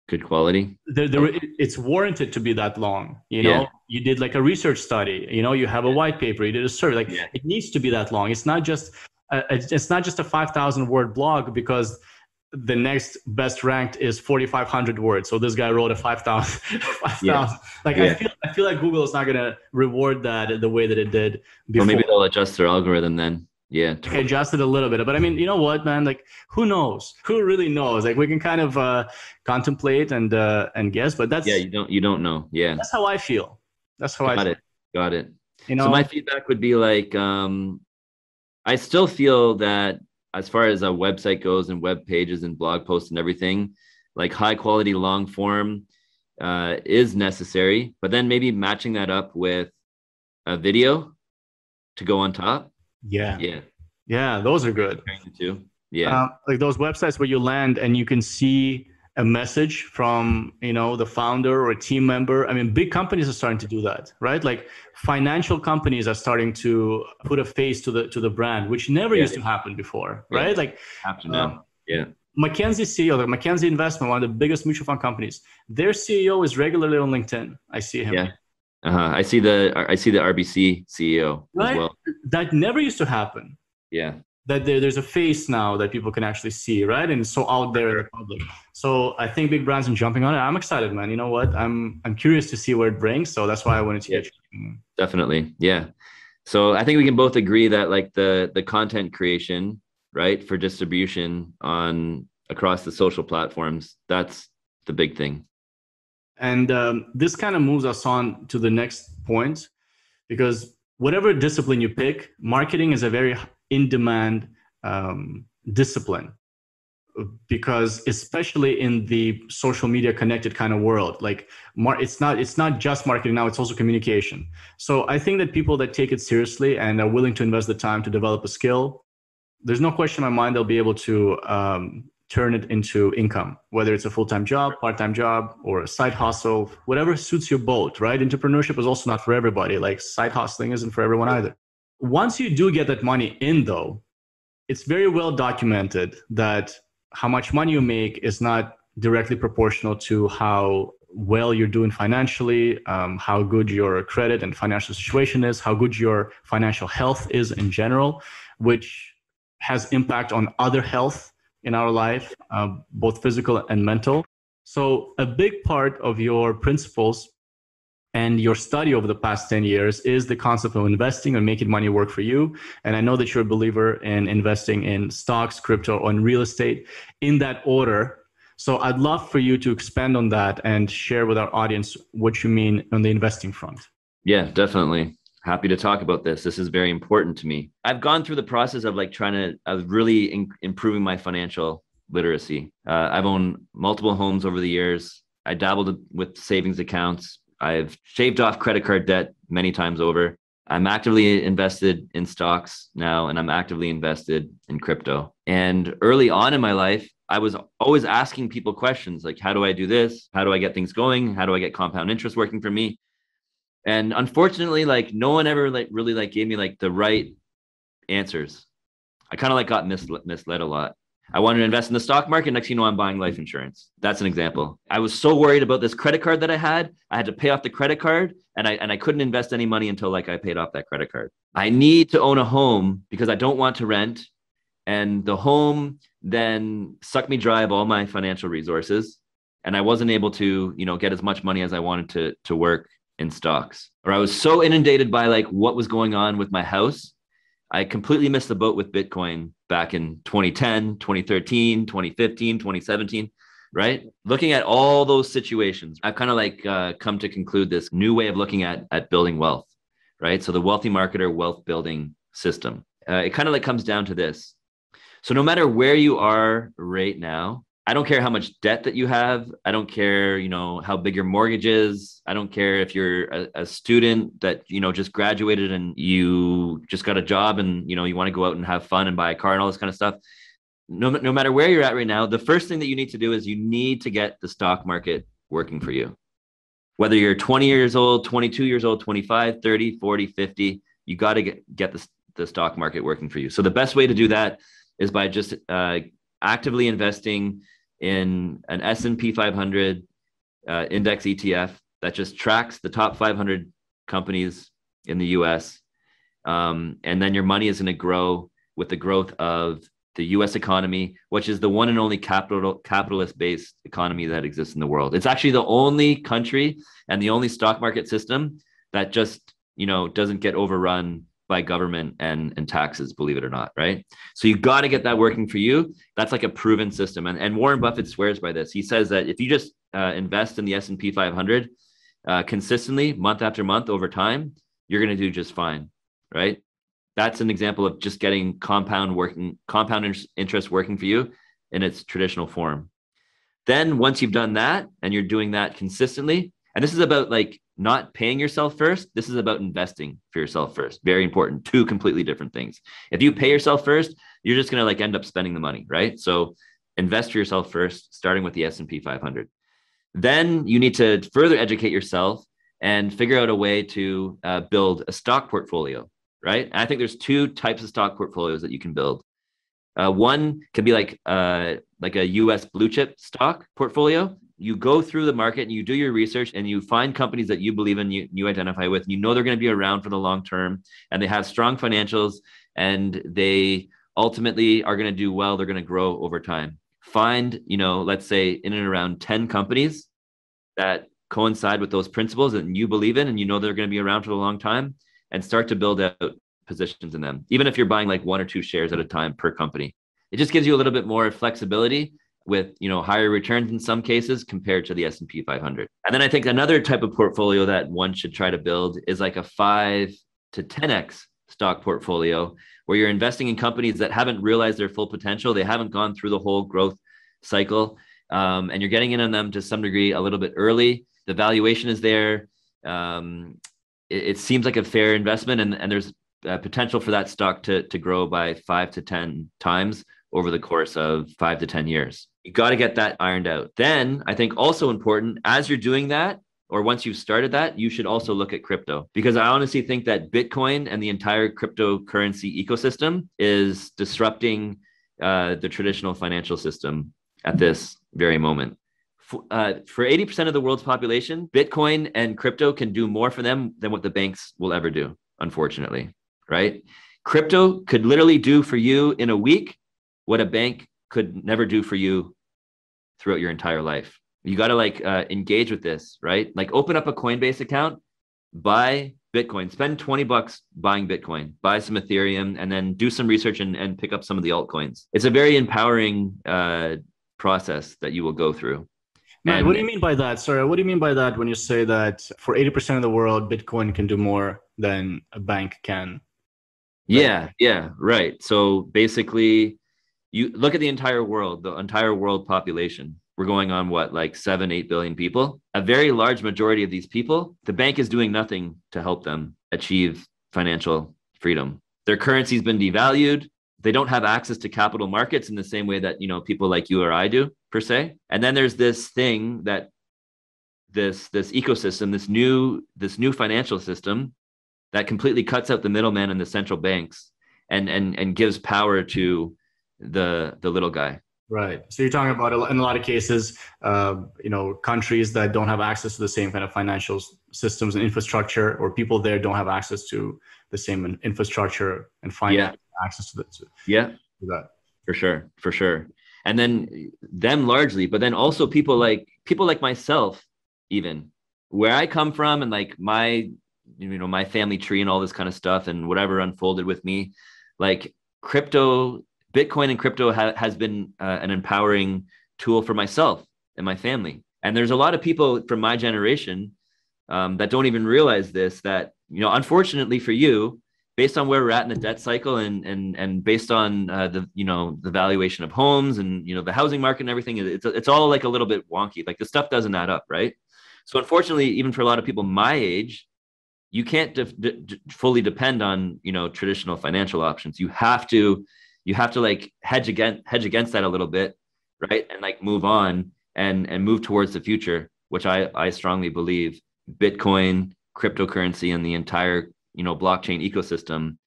good quality.
It's warranted to be that long. You did like a research study, you have a white paper, you did a survey, like it needs to be that long. It's not just a 5,000 word blog, because the next best ranked is 4,500 words. So this guy wrote a 5,000.
Yeah.
Like
Yeah.
I feel like Google is not gonna reward that the way that it did
Well,
before.
maybe they'll adjust their algorithm then. Yeah.
Okay, adjusted a little bit, but I mean, you know what, man? Like, who knows? Who really knows? Like, we can kind of contemplate and guess, but
Yeah. You don't know. Yeah.
that's how I feel. That's how I
Got
feel.
it. Got it.
You
So my
know,
feedback would be like, I still feel that as far as a website goes and web pages and blog posts and everything, like high quality long form is necessary, but then maybe matching that up with a video to go on top.
yeah,
Yeah.
yeah, those are good.
Too. Yeah.
Like those websites where you land and you can see a message from the founder or a team member. I mean, big companies are starting to do that, right? Like financial companies are starting to put a face to the brand, which never used to happen before, right? Like
Have to know. Yeah.
McKinsey CEO, the McKinsey Investment, one of the biggest mutual fund companies, their CEO is regularly on LinkedIn. I see him.
Yeah. I see the RBC CEO
right?
as well.
That never used to happen.
Yeah.
That there's a face now that people can actually see, right? And it's so out there in the public. So I think big brands are jumping on it. I'm excited, man. You know what? I'm curious to see where it brings. So that's why I wanted to get you.
Definitely. Yeah. So I think we can both agree that like the content creation, right, for distribution on across the social platforms, that's the big thing.
And this kind of moves us on to the next point, because whatever discipline you pick, marketing is a very in-demand discipline, because especially in the social media connected kind of world, like it's not just marketing now, it's also communication. So I think that people that take it seriously and are willing to invest the time to develop a skill, there's no question in my mind they'll be able to turn it into income, whether it's a full-time job, part-time job, or a side hustle, whatever suits your boat, right? Entrepreneurship is also not for everybody. Like side hustling isn't for everyone either. Once you do get that money in, though, it's very well documented that how much money you make is not directly proportional to how well you're doing financially, how good your credit and financial situation is, how good your financial health is in general, which has impact on other health in our life, both physical and mental. So a big part of your principles and your study over the past 10 years is the concept of investing and making money work for you. And I know that you're a believer in investing in stocks, crypto, and real estate in that order. So I'd love for you to expand on that and share with our audience what you mean on the investing front.
Yeah, definitely. Happy to talk about this. This is very important to me. I've gone through the process of like really improving my financial literacy. I've owned multiple homes over the years. I dabbled with savings accounts. I've shaved off credit card debt many times over. I'm actively invested in stocks now, and I'm actively invested in crypto. And early on in my life, I was always asking people questions like, how do I do this? How do I get things going? How do I get compound interest working for me? And unfortunately, like no one ever really gave me like the right answers. I kind of like got misled a lot. I wanted to invest in the stock market. Next, I'm buying life insurance. That's an example. I was so worried about this credit card that I had to pay off the credit card, and I couldn't invest any money until like I paid off that credit card. I need to own a home because I don't want to rent, and the home then sucked me dry of all my financial resources, and I wasn't able to, get as much money as I wanted to work in stocks. Or I was so inundated by like what was going on with my house. I completely missed the boat with Bitcoin back in 2010, 2013, 2015, 2017, right? Looking at all those situations, I've kind of like come to conclude this new way of looking at building wealth, right? So the wealthy marketer wealth building system. It kind of like comes down to this. So no matter where you are right now, I don't care how much debt that you have. I don't care, how big your mortgage is. I don't care if you're a student that, just graduated and you just got a job and, you want to go out and have fun and buy a car and all this kind of stuff. No matter where you're at right now, the first thing that you need to do is you need to get the stock market working for you. Whether you're 20 years old, 22 years old, 25, 30, 40, 50, you got to get the stock market working for you. So the best way to do that is by just actively investing in an S&P 500 index ETF that just tracks the top 500 companies in the US. And then your money is going to grow with the growth of the US economy, which is the one and only capitalist-based economy that exists in the world. It's actually the only country and the only stock market system that just, doesn't get overrun by government and taxes, believe it or not, right? So you got to get that working for you. That's like a proven system. And Warren Buffett swears by this. He says that if you just invest in the S&P 500 consistently, month after month over time, you're going to do just fine, right? That's an example of just getting compound interest working for you in its traditional form. Then once you've done that and you're doing that consistently, and this is about like not paying yourself first, this is about investing for yourself first. Very important. Two completely different things. If you pay yourself first, you're just going to like end up spending the money, right? So invest for yourself first, starting with the S&P 500. Then you need to further educate yourself and figure out a way to build a stock portfolio, right? And I think there's two types of stock portfolios that you can build. One can be like a US blue chip stock portfolio. You go through the market and you do your research and you find companies that you believe in, you identify with, they're going to be around for the long term and they have strong financials and they ultimately are going to do well. They're going to grow over time. Find, let's say in and around 10 companies that coincide with those principles that you believe in and they're going to be around for a long time, and start to build out positions in them. Even if you're buying like 1 or 2 shares at a time per company, it just gives you a little bit more flexibility with, higher returns in some cases compared to the S&P 500. And then I think another type of portfolio that one should try to build is like a 5 to 10x stock portfolio, where you're investing in companies that haven't realized their full potential. They haven't gone through the whole growth cycle. And you're getting in on them to some degree a little bit early. The valuation is there. It seems like a fair investment, and there's potential for that stock to grow by 5 to 10 times over the course of 5 to 10 years. You got to get that ironed out. Then I think also important, as you're doing that, or once you've started that, you should also look at crypto, because I honestly think that Bitcoin and the entire cryptocurrency ecosystem is disrupting the traditional financial system at this very moment. For 80% of the world's population, Bitcoin and crypto can do more for them than what the banks will ever do, unfortunately, right? Crypto could literally do for you in a week what a bank could never do for you throughout your entire life. You got to engage with this, right? Like open up a Coinbase account, buy Bitcoin, spend $20 buying Bitcoin, buy some Ethereum, and then do some research and pick up some of the altcoins. It's a very empowering process that you will go through.
Man, what do you mean by that? Sorry, what do you mean by that when you say that for 80% of the world, Bitcoin can do more than a bank can?
Yeah, right. So basically, you look at the entire world population. We're going on what, like 7-8 billion people? A very large majority of these people, the bank is doing nothing to help them achieve financial freedom. Their currency's been devalued. They don't have access to capital markets in the same way that, people like you or I do, per se. And then there's this thing that this ecosystem, this new financial system that completely cuts out the middleman and the central banks and gives power to the little guy.
Right. So you're talking about, in a lot of cases, countries that don't have access to the same kind of financial systems and infrastructure, or people there don't have access to the same infrastructure and access to that. For sure. And then them largely, but then also people like myself, even where I come from, and like my family tree and all this kind of stuff and whatever unfolded with me, like Bitcoin and crypto has been an empowering tool for myself and my family. And there's a lot of people from my generation that don't even realize this, that, unfortunately for you, based on where we're at in the debt cycle and based on the valuation of homes and, the housing market and everything, it's all like a little bit wonky. Like the stuff doesn't add up, right? So unfortunately, even for a lot of people my age, you can't fully depend on, traditional financial options. You have to like hedge against that a little bit, right? And like move on and move towards the future, which I strongly believe Bitcoin, cryptocurrency, and the entire, blockchain ecosystem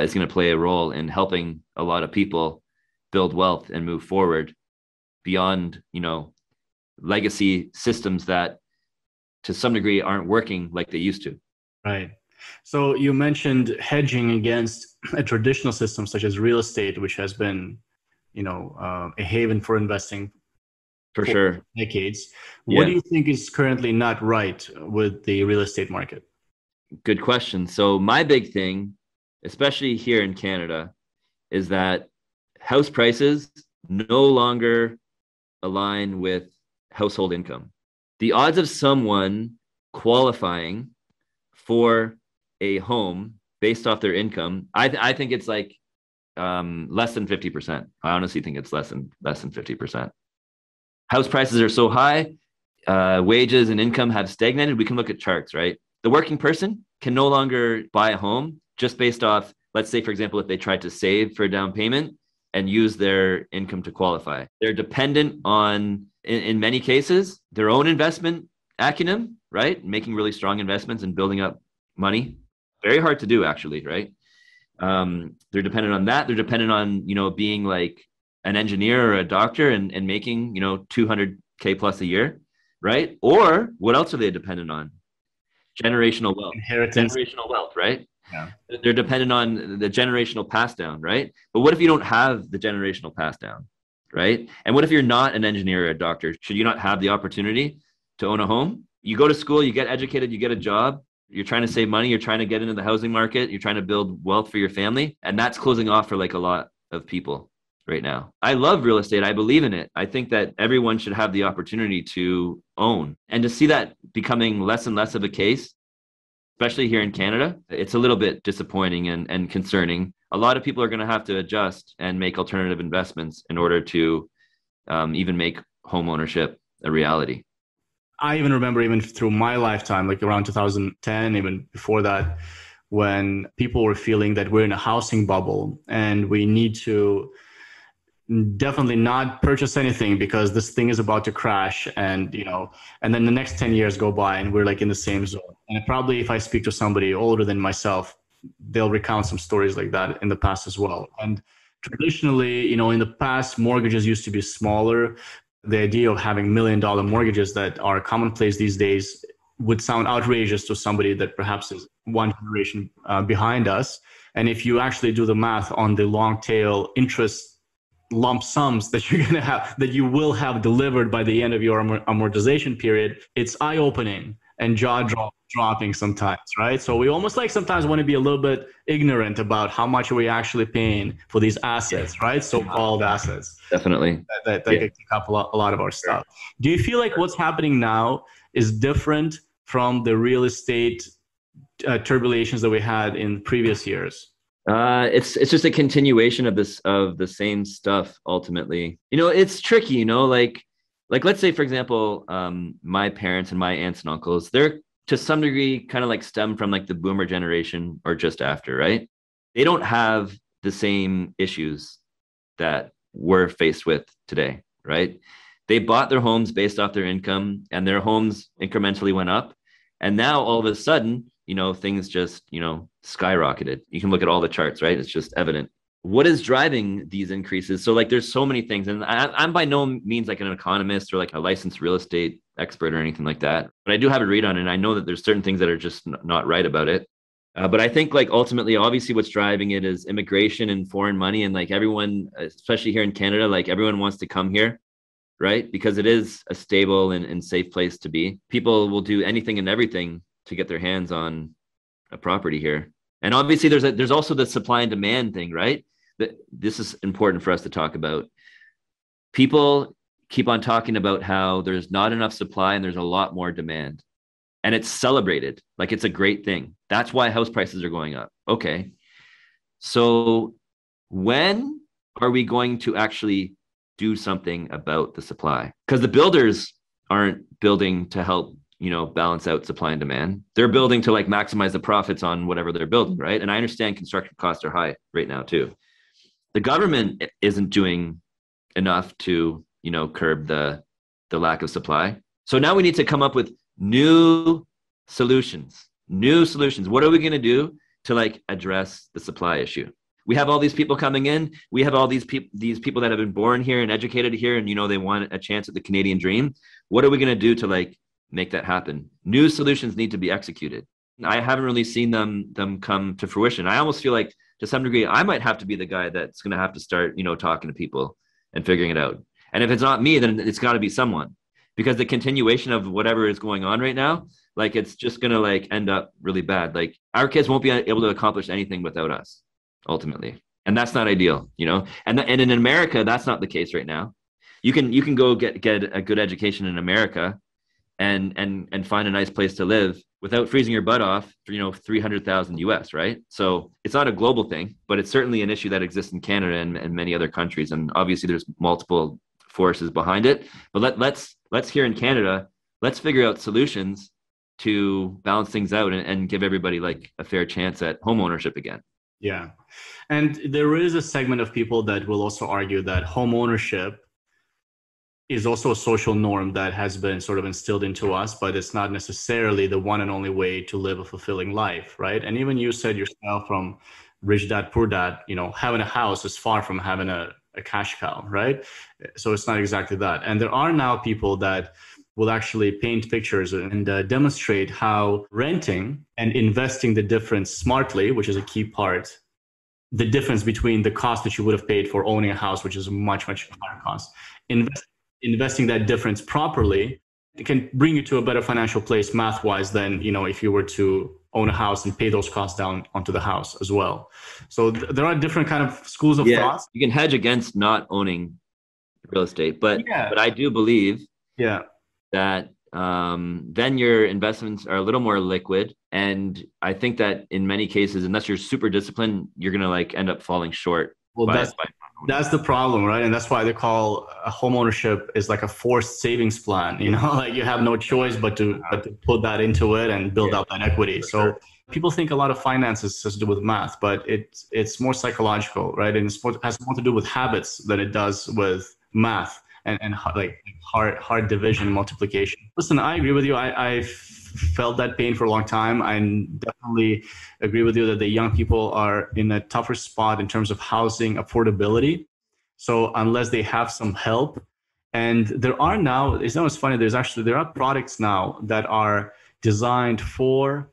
is going to play a role in helping a lot of people build wealth and move forward beyond, legacy systems that to some degree aren't working like they used to. Right. So you mentioned hedging against a traditional system such as real estate, which has been a haven for investing
For
for
sure.
decades. What do
Yeah.
you think is currently not right with the real estate market?
Good question. So my big thing, especially here in Canada, is that house prices no longer align with household income. The odds of someone qualifying for a home based off their income, I think it's like less than 50%. I honestly think it's less than 50%. House prices are so high, wages and income have stagnated. We can look at charts, right? The working person can no longer buy a home just based off, let's say, for example, if they tried to save for a down payment and use their income to qualify. They're dependent on, in many cases, their own investment acumen, right? Making really strong investments and building up money. Very hard to do, actually, right? They're dependent on that. They're dependent on, being like an engineer or a doctor and making, 200K plus a year, right? Or what else are they dependent on? Generational wealth.
Inheritance.
Generational wealth, right?
Yeah.
They're dependent on the generational pass down, right? But what if you don't have the generational pass down, right? And what if you're not an engineer or a doctor? Should you not have the opportunity to own a home? You go to school, you get educated, you get a job, you're trying to save money, you're trying to get into the housing market, you're trying to build wealth for your family, and that's closing off for like a lot of people right now. I love real estate. I believe in it. I think that everyone should have the opportunity to own, and to see that becoming less and less of a case, especially here in Canada, it's a little bit disappointing and concerning. A lot of people are going to have to adjust and make alternative investments in order to even make home ownership a reality.
I even remember, even through my lifetime, like around 2010, even before that, when people were feeling that we're in a housing bubble and we need to definitely not purchase anything because this thing is about to crash, and and then the next 10 years go by and we're like in the same zone. And probably if I speak to somebody older than myself, they'll recount some stories like that in the past as well. And traditionally, in the past, mortgages used to be smaller. The idea of having $1 million mortgages that are commonplace these days would sound outrageous to somebody that perhaps is one generation behind us. And if you actually do the math on the long tail interest lump sums that you're going to have, that you will have delivered by the end of your amortization period, it's eye-opening and jaw-dropping sometimes, right? So we almost like sometimes want to be a little bit ignorant about how much are we actually paying for these assets, right? So-called assets.
Definitely.
That can take up a lot of our stuff. Do you feel like what's happening now is different from the real estate turbulations that we had in previous years?
It's just a continuation of the same stuff ultimately. It's tricky, like let's say, for example, my parents and my aunts and uncles, they're to some degree kind of like stem from like the boomer generation or just after, right? They don't have the same issues that we're faced with today, right? They bought their homes based off their income, and their homes incrementally went up. And now all of a sudden, things just, skyrocketed. You can look at all the charts, right? It's just evident. What is driving these increases? So like, there's so many things, and I'm by no means like an economist or like a licensed real estate expert or anything like that, but I do have a read on it. And I know that there's certain things that are just not right about it. But I think like ultimately, obviously what's driving it is immigration and foreign money. And like everyone, especially here in Canada, like everyone wants to come here, right? Because it is a stable and safe place to be. People will do anything and everything to get their hands on a property here. And obviously there's also the supply and demand thing, right? This is important for us to talk about. People keep on talking about how there's not enough supply and there's a lot more demand. And it's celebrated like it's a great thing. That's why house prices are going up. Okay. So when are we going to actually do something about the supply? Because the builders aren't building to help, balance out supply and demand. They're building to like maximize the profits on whatever they're building, right? And I understand construction costs are high right now too. The government isn't doing enough to, curb the lack of supply. So now we need to come up with new solutions. What are we going to do to like address the supply issue? We have all these people coming in. We have all these people that have been born here and educated here, and they want a chance at the Canadian dream. What are we going to do to like make that happen? New solutions need to be executed. I haven't really seen them come to fruition. I almost feel like to some degree, I might have to be the guy that's going to have to start, talking to people and figuring it out. And if it's not me, then it's got to be someone, because the continuation of whatever is going on right now, like, it's just going to like end up really bad. Like, our kids won't be able to accomplish anything without us ultimately. And that's not ideal, and in America, that's not the case right now. You can go get a good education in America and find a nice place to live without freezing your butt off for, 300,000 US, right? So it's not a global thing, but it's certainly an issue that exists in Canada and many other countries. And obviously there's multiple forces behind it, but let's here in Canada, let's figure out solutions to balance things out and give everybody like a fair chance at home ownership again.
Yeah. And there is a segment of people that will also argue that home ownership is also a social norm that has been sort of instilled into us, but it's not necessarily the one and only way to live a fulfilling life, right? And even you said yourself, from Rich Dad Poor Dad, having a house is far from having a cash cow, right? So it's not exactly that. And there are now people that will actually paint pictures and demonstrate how renting and investing the difference smartly, which is a key part, the difference between the cost that you would have paid for owning a house, which is a much, much higher cost, investing that difference properly, it can bring you to a better financial place math-wise than, if you were to own a house and pay those costs down onto the house as well. So there are different kind of schools of thought.
You can hedge against not owning real estate, but I do believe that then your investments are a little more liquid. And I think that in many cases, unless you're super disciplined, you're going to like end up falling short.
Well, that's the problem, right? And that's why they call home ownership is like a forced savings plan. Like you have no choice but to put that into it and build up that equity. So people think a lot of finances has to do with math, but it's more psychological, right? And it has more to do with habits than it does with math and like hard division, multiplication. Listen, I agree with you. I felt that pain for a long time. I definitely agree with you that the young people are in a tougher spot in terms of housing affordability. So unless they have some help, and there are now, it's not as funny, there are products now that are designed for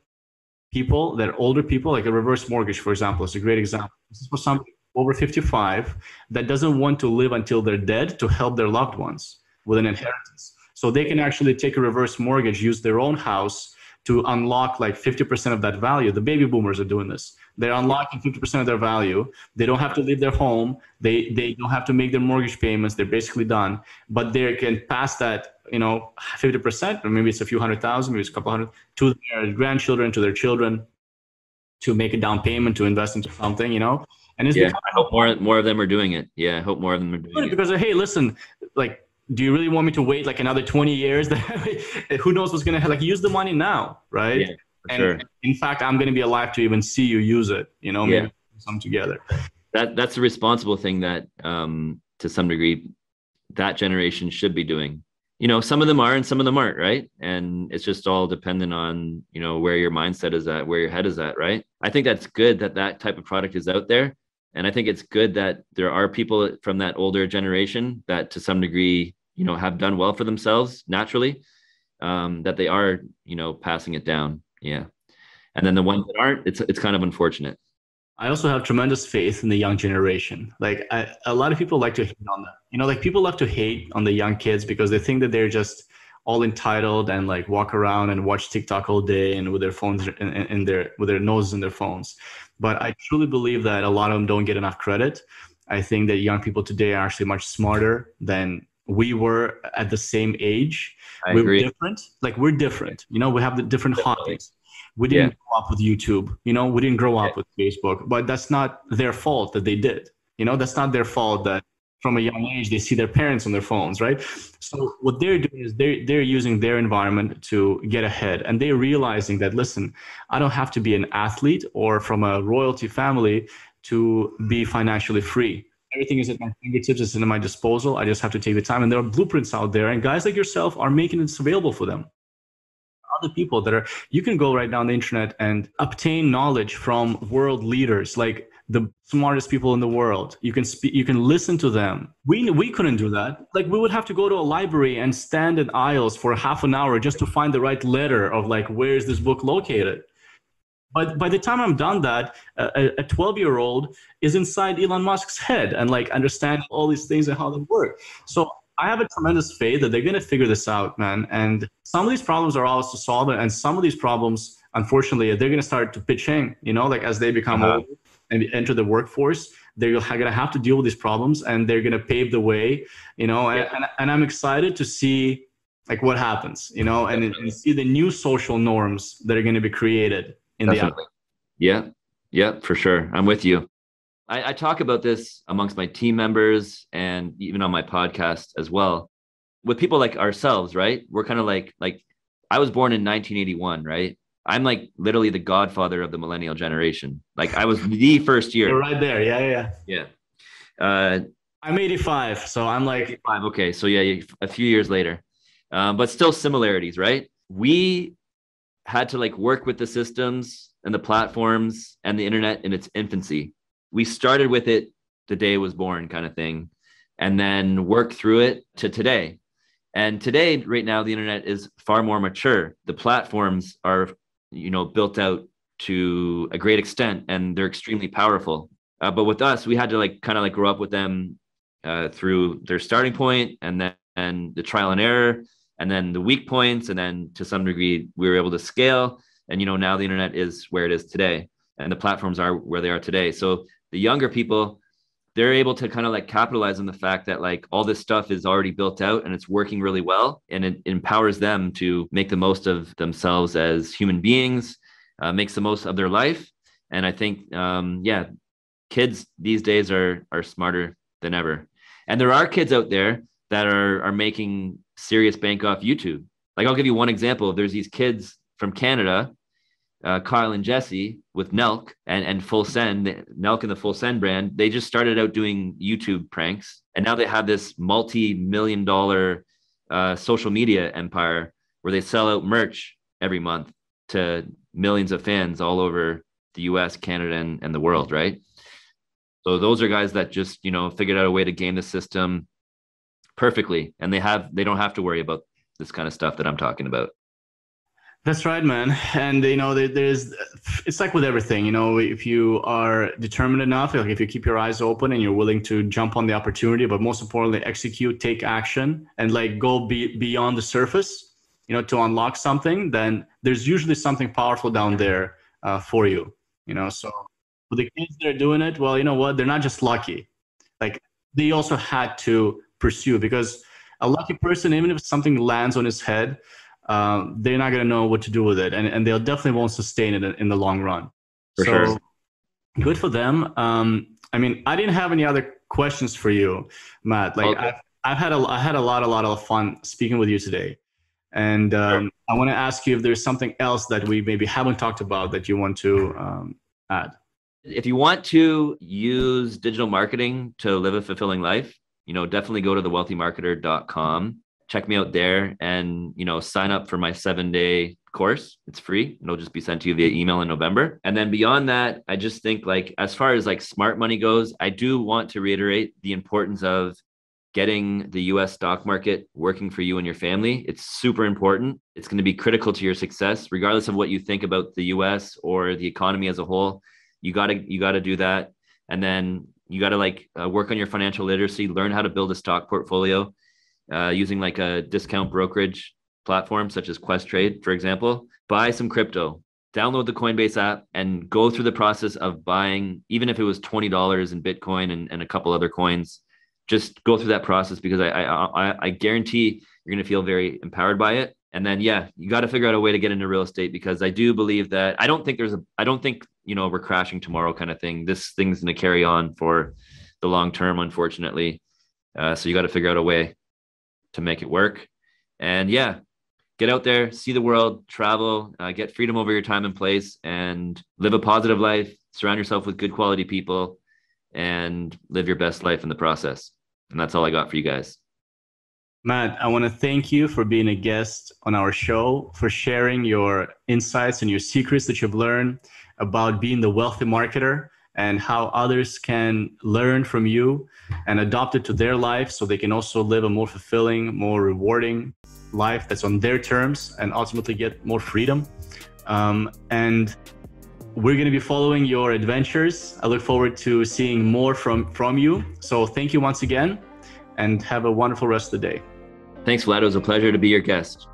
people that are older people, like a reverse mortgage, for example, is a great example. This is for somebody over 55 that doesn't want to live until they're dead to help their loved ones with an inheritance. So they can actually take a reverse mortgage, use their own house to unlock like 50% of that value. The baby boomers are doing this. They're unlocking 50% of their value. They don't have to leave their home. They don't have to make their mortgage payments. They're basically done. But they can pass that, 50%, or maybe it's a few $100,000, maybe it's a couple hundred, to their grandchildren, to their children, to make a down payment, to invest into something, And it's
I hope more of them are doing it. Yeah, I hope more of them are doing it.
Because, hey, listen, like, do you really want me to wait like another 20 years? Who knows what's going to happen? Like, use the money now, right?
Yeah, for sure.
In fact, I'm going to be alive to even see you use it, maybe some together.
That's a responsible thing that, to some degree, that generation should be doing. Some of them are and some of them aren't, right? And it's just all dependent on, where your mindset is at, where your head is at, right? I think that's good that type of product is out there. And I think it's good that there are people from that older generation that to some degree, have done well for themselves naturally, that they are, passing it down. Yeah. And then the ones that aren't, it's kind of unfortunate.
I also have tremendous faith in the young generation. Like a lot of people like to hate on that. Like people love to hate on the young kids because they think that they're just all entitled and like walk around and watch TikTok all day and with their phones with their noses in their phones. But I truly believe that a lot of them don't get enough credit. I think that young people today are actually much smarter than we were at the same age.
We're
different. Like we're different. We have the different hobbies. We didn't grow up with YouTube. We didn't grow up with Facebook. But that's not their fault that they did. That's not their fault that from a young age they see their parents on their phones, right? So what they're doing is they're using their environment to get ahead, and they're realizing that, listen, I don't have to be an athlete or from a royalty family to be financially free. Everything is at my fingertips, it's at my disposal. I just have to take the time, and there are blueprints out there, and guys like yourself are making it available for them. Other people you can go right now on the internet and obtain knowledge from world leaders, like the smartest people in the world. You can listen to them. We couldn't do that. Like we would have to go to a library and stand in aisles for half an hour just to find the right letter of like, where is this book located? But by the time I'm done that, a 12-year-old is inside Elon Musk's head and like understand all these things and how they work. So I have a tremendous faith that they're going to figure this out, man. And some of these problems are ours to solve, and some of these problems, unfortunately, they're going to start to pitch in, like as they become older and enter the workforce, they're going to have to deal with these problems, and they're going to pave the way, and I'm excited to see like what happens, and see the new social norms that are going to be created in
Definitely. Yeah, for sure. I'm with you. I talk about this amongst my team members and even on my podcast as well. With people like ourselves, right? We're kind of like I was born in 1981, right? I'm like literally the godfather of the millennial generation. Like I was the first year.
You're right there. Yeah. I'm 85, so I'm like
85. Okay, so yeah, a few years later, but still similarities, right? We had to like work with the systems and the platforms and the internet in its infancy. We started with it the day it was born, kind of thing, and then worked through it to today. And today, right now, the internet is far more mature. The platforms are, built out to a great extent, and they're extremely powerful. But with us, we had to like kind of like grow up with them through their starting point, and then the trial and error, and then the weak points, and then to some degree, we were able to scale. And now the internet is where it is today, and the platforms are where they are today. So the younger people, they're able to kind of like capitalize on the fact that like all this stuff is already built out and it's working really well, and it empowers them to make the most of themselves as human beings, makes the most of their life. And I think, kids these days are smarter than ever. And there are kids out there that are making serious bank off YouTube. Like I'll give you one example. There's these kids from Canada, Kyle and Jesse with Nelk and Full Send, Nelk and the Full Send brand. They just started out doing YouTube pranks, and now they have this multi-million-dollar social media empire where they sell out merch every month to millions of fans all over the US, Canada, and the world, right? So those are guys that just, figured out a way to game the system perfectly, and they don't have to worry about this kind of stuff that I'm talking about.
That's right, man. And it's like with everything, if you are determined enough, like if you keep your eyes open and you're willing to jump on the opportunity, but most importantly, execute, take action, and like go beyond the surface, to unlock something, then there's usually something powerful down there for you, So for the kids that are doing it, well, you know what? They're not just lucky. Like they also had to pursue, because a lucky person, even if something lands on his head, they're not going to know what to do with it, and they'll definitely won't sustain it in the long run.
For sure.
Good for them. I mean, I didn't have any other questions for you, Matt. Like okay. I've had a lot of fun speaking with you today, and sure. I want to ask you if there's something else that we maybe haven't talked about that you want to add.
If you want to use digital marketing to live a fulfilling life, definitely go to thewealthymarketer.com. Check me out there and, sign up for my 7-day course. It's free. It'll just be sent to you via email in November. And then beyond that, I just think like, as far as like smart money goes, I do want to reiterate the importance of getting the US stock market working for you and your family. It's super important. It's going to be critical to your success, regardless of what you think about the US or the economy as a whole. You got to do that. And then you got to work on your financial literacy, learn how to build a stock portfolio. Using like a discount brokerage platform such as Questrade, for example. Buy some crypto, download the Coinbase app, and go through the process of buying, even if it was $20 in Bitcoin and a couple other coins. Just go through that process, because I guarantee you're going to feel very empowered by it. And then, you got to figure out a way to get into real estate, because I do believe that I don't think we're crashing tomorrow kind of thing. This thing's going to carry on for the long term, unfortunately. So you got to figure out a way to make it work. And get out there, see the world, travel, get freedom over your time and place, and live a positive life. Surround yourself with good quality people, and live your best life in the process. And that's all I got for you guys.
Matt, I want to thank you for being a guest on our show, for sharing your insights and your secrets that you've learned about being the wealthy marketer, and how others can learn from you and adopt it to their life, so they can also live a more fulfilling, more rewarding life that's on their terms, and ultimately get more freedom. And we're going to be following your adventures. I look forward to seeing more from you. So thank you once again, and have a wonderful rest of the day.
Thanks, Vlad. It was a pleasure to be your guest.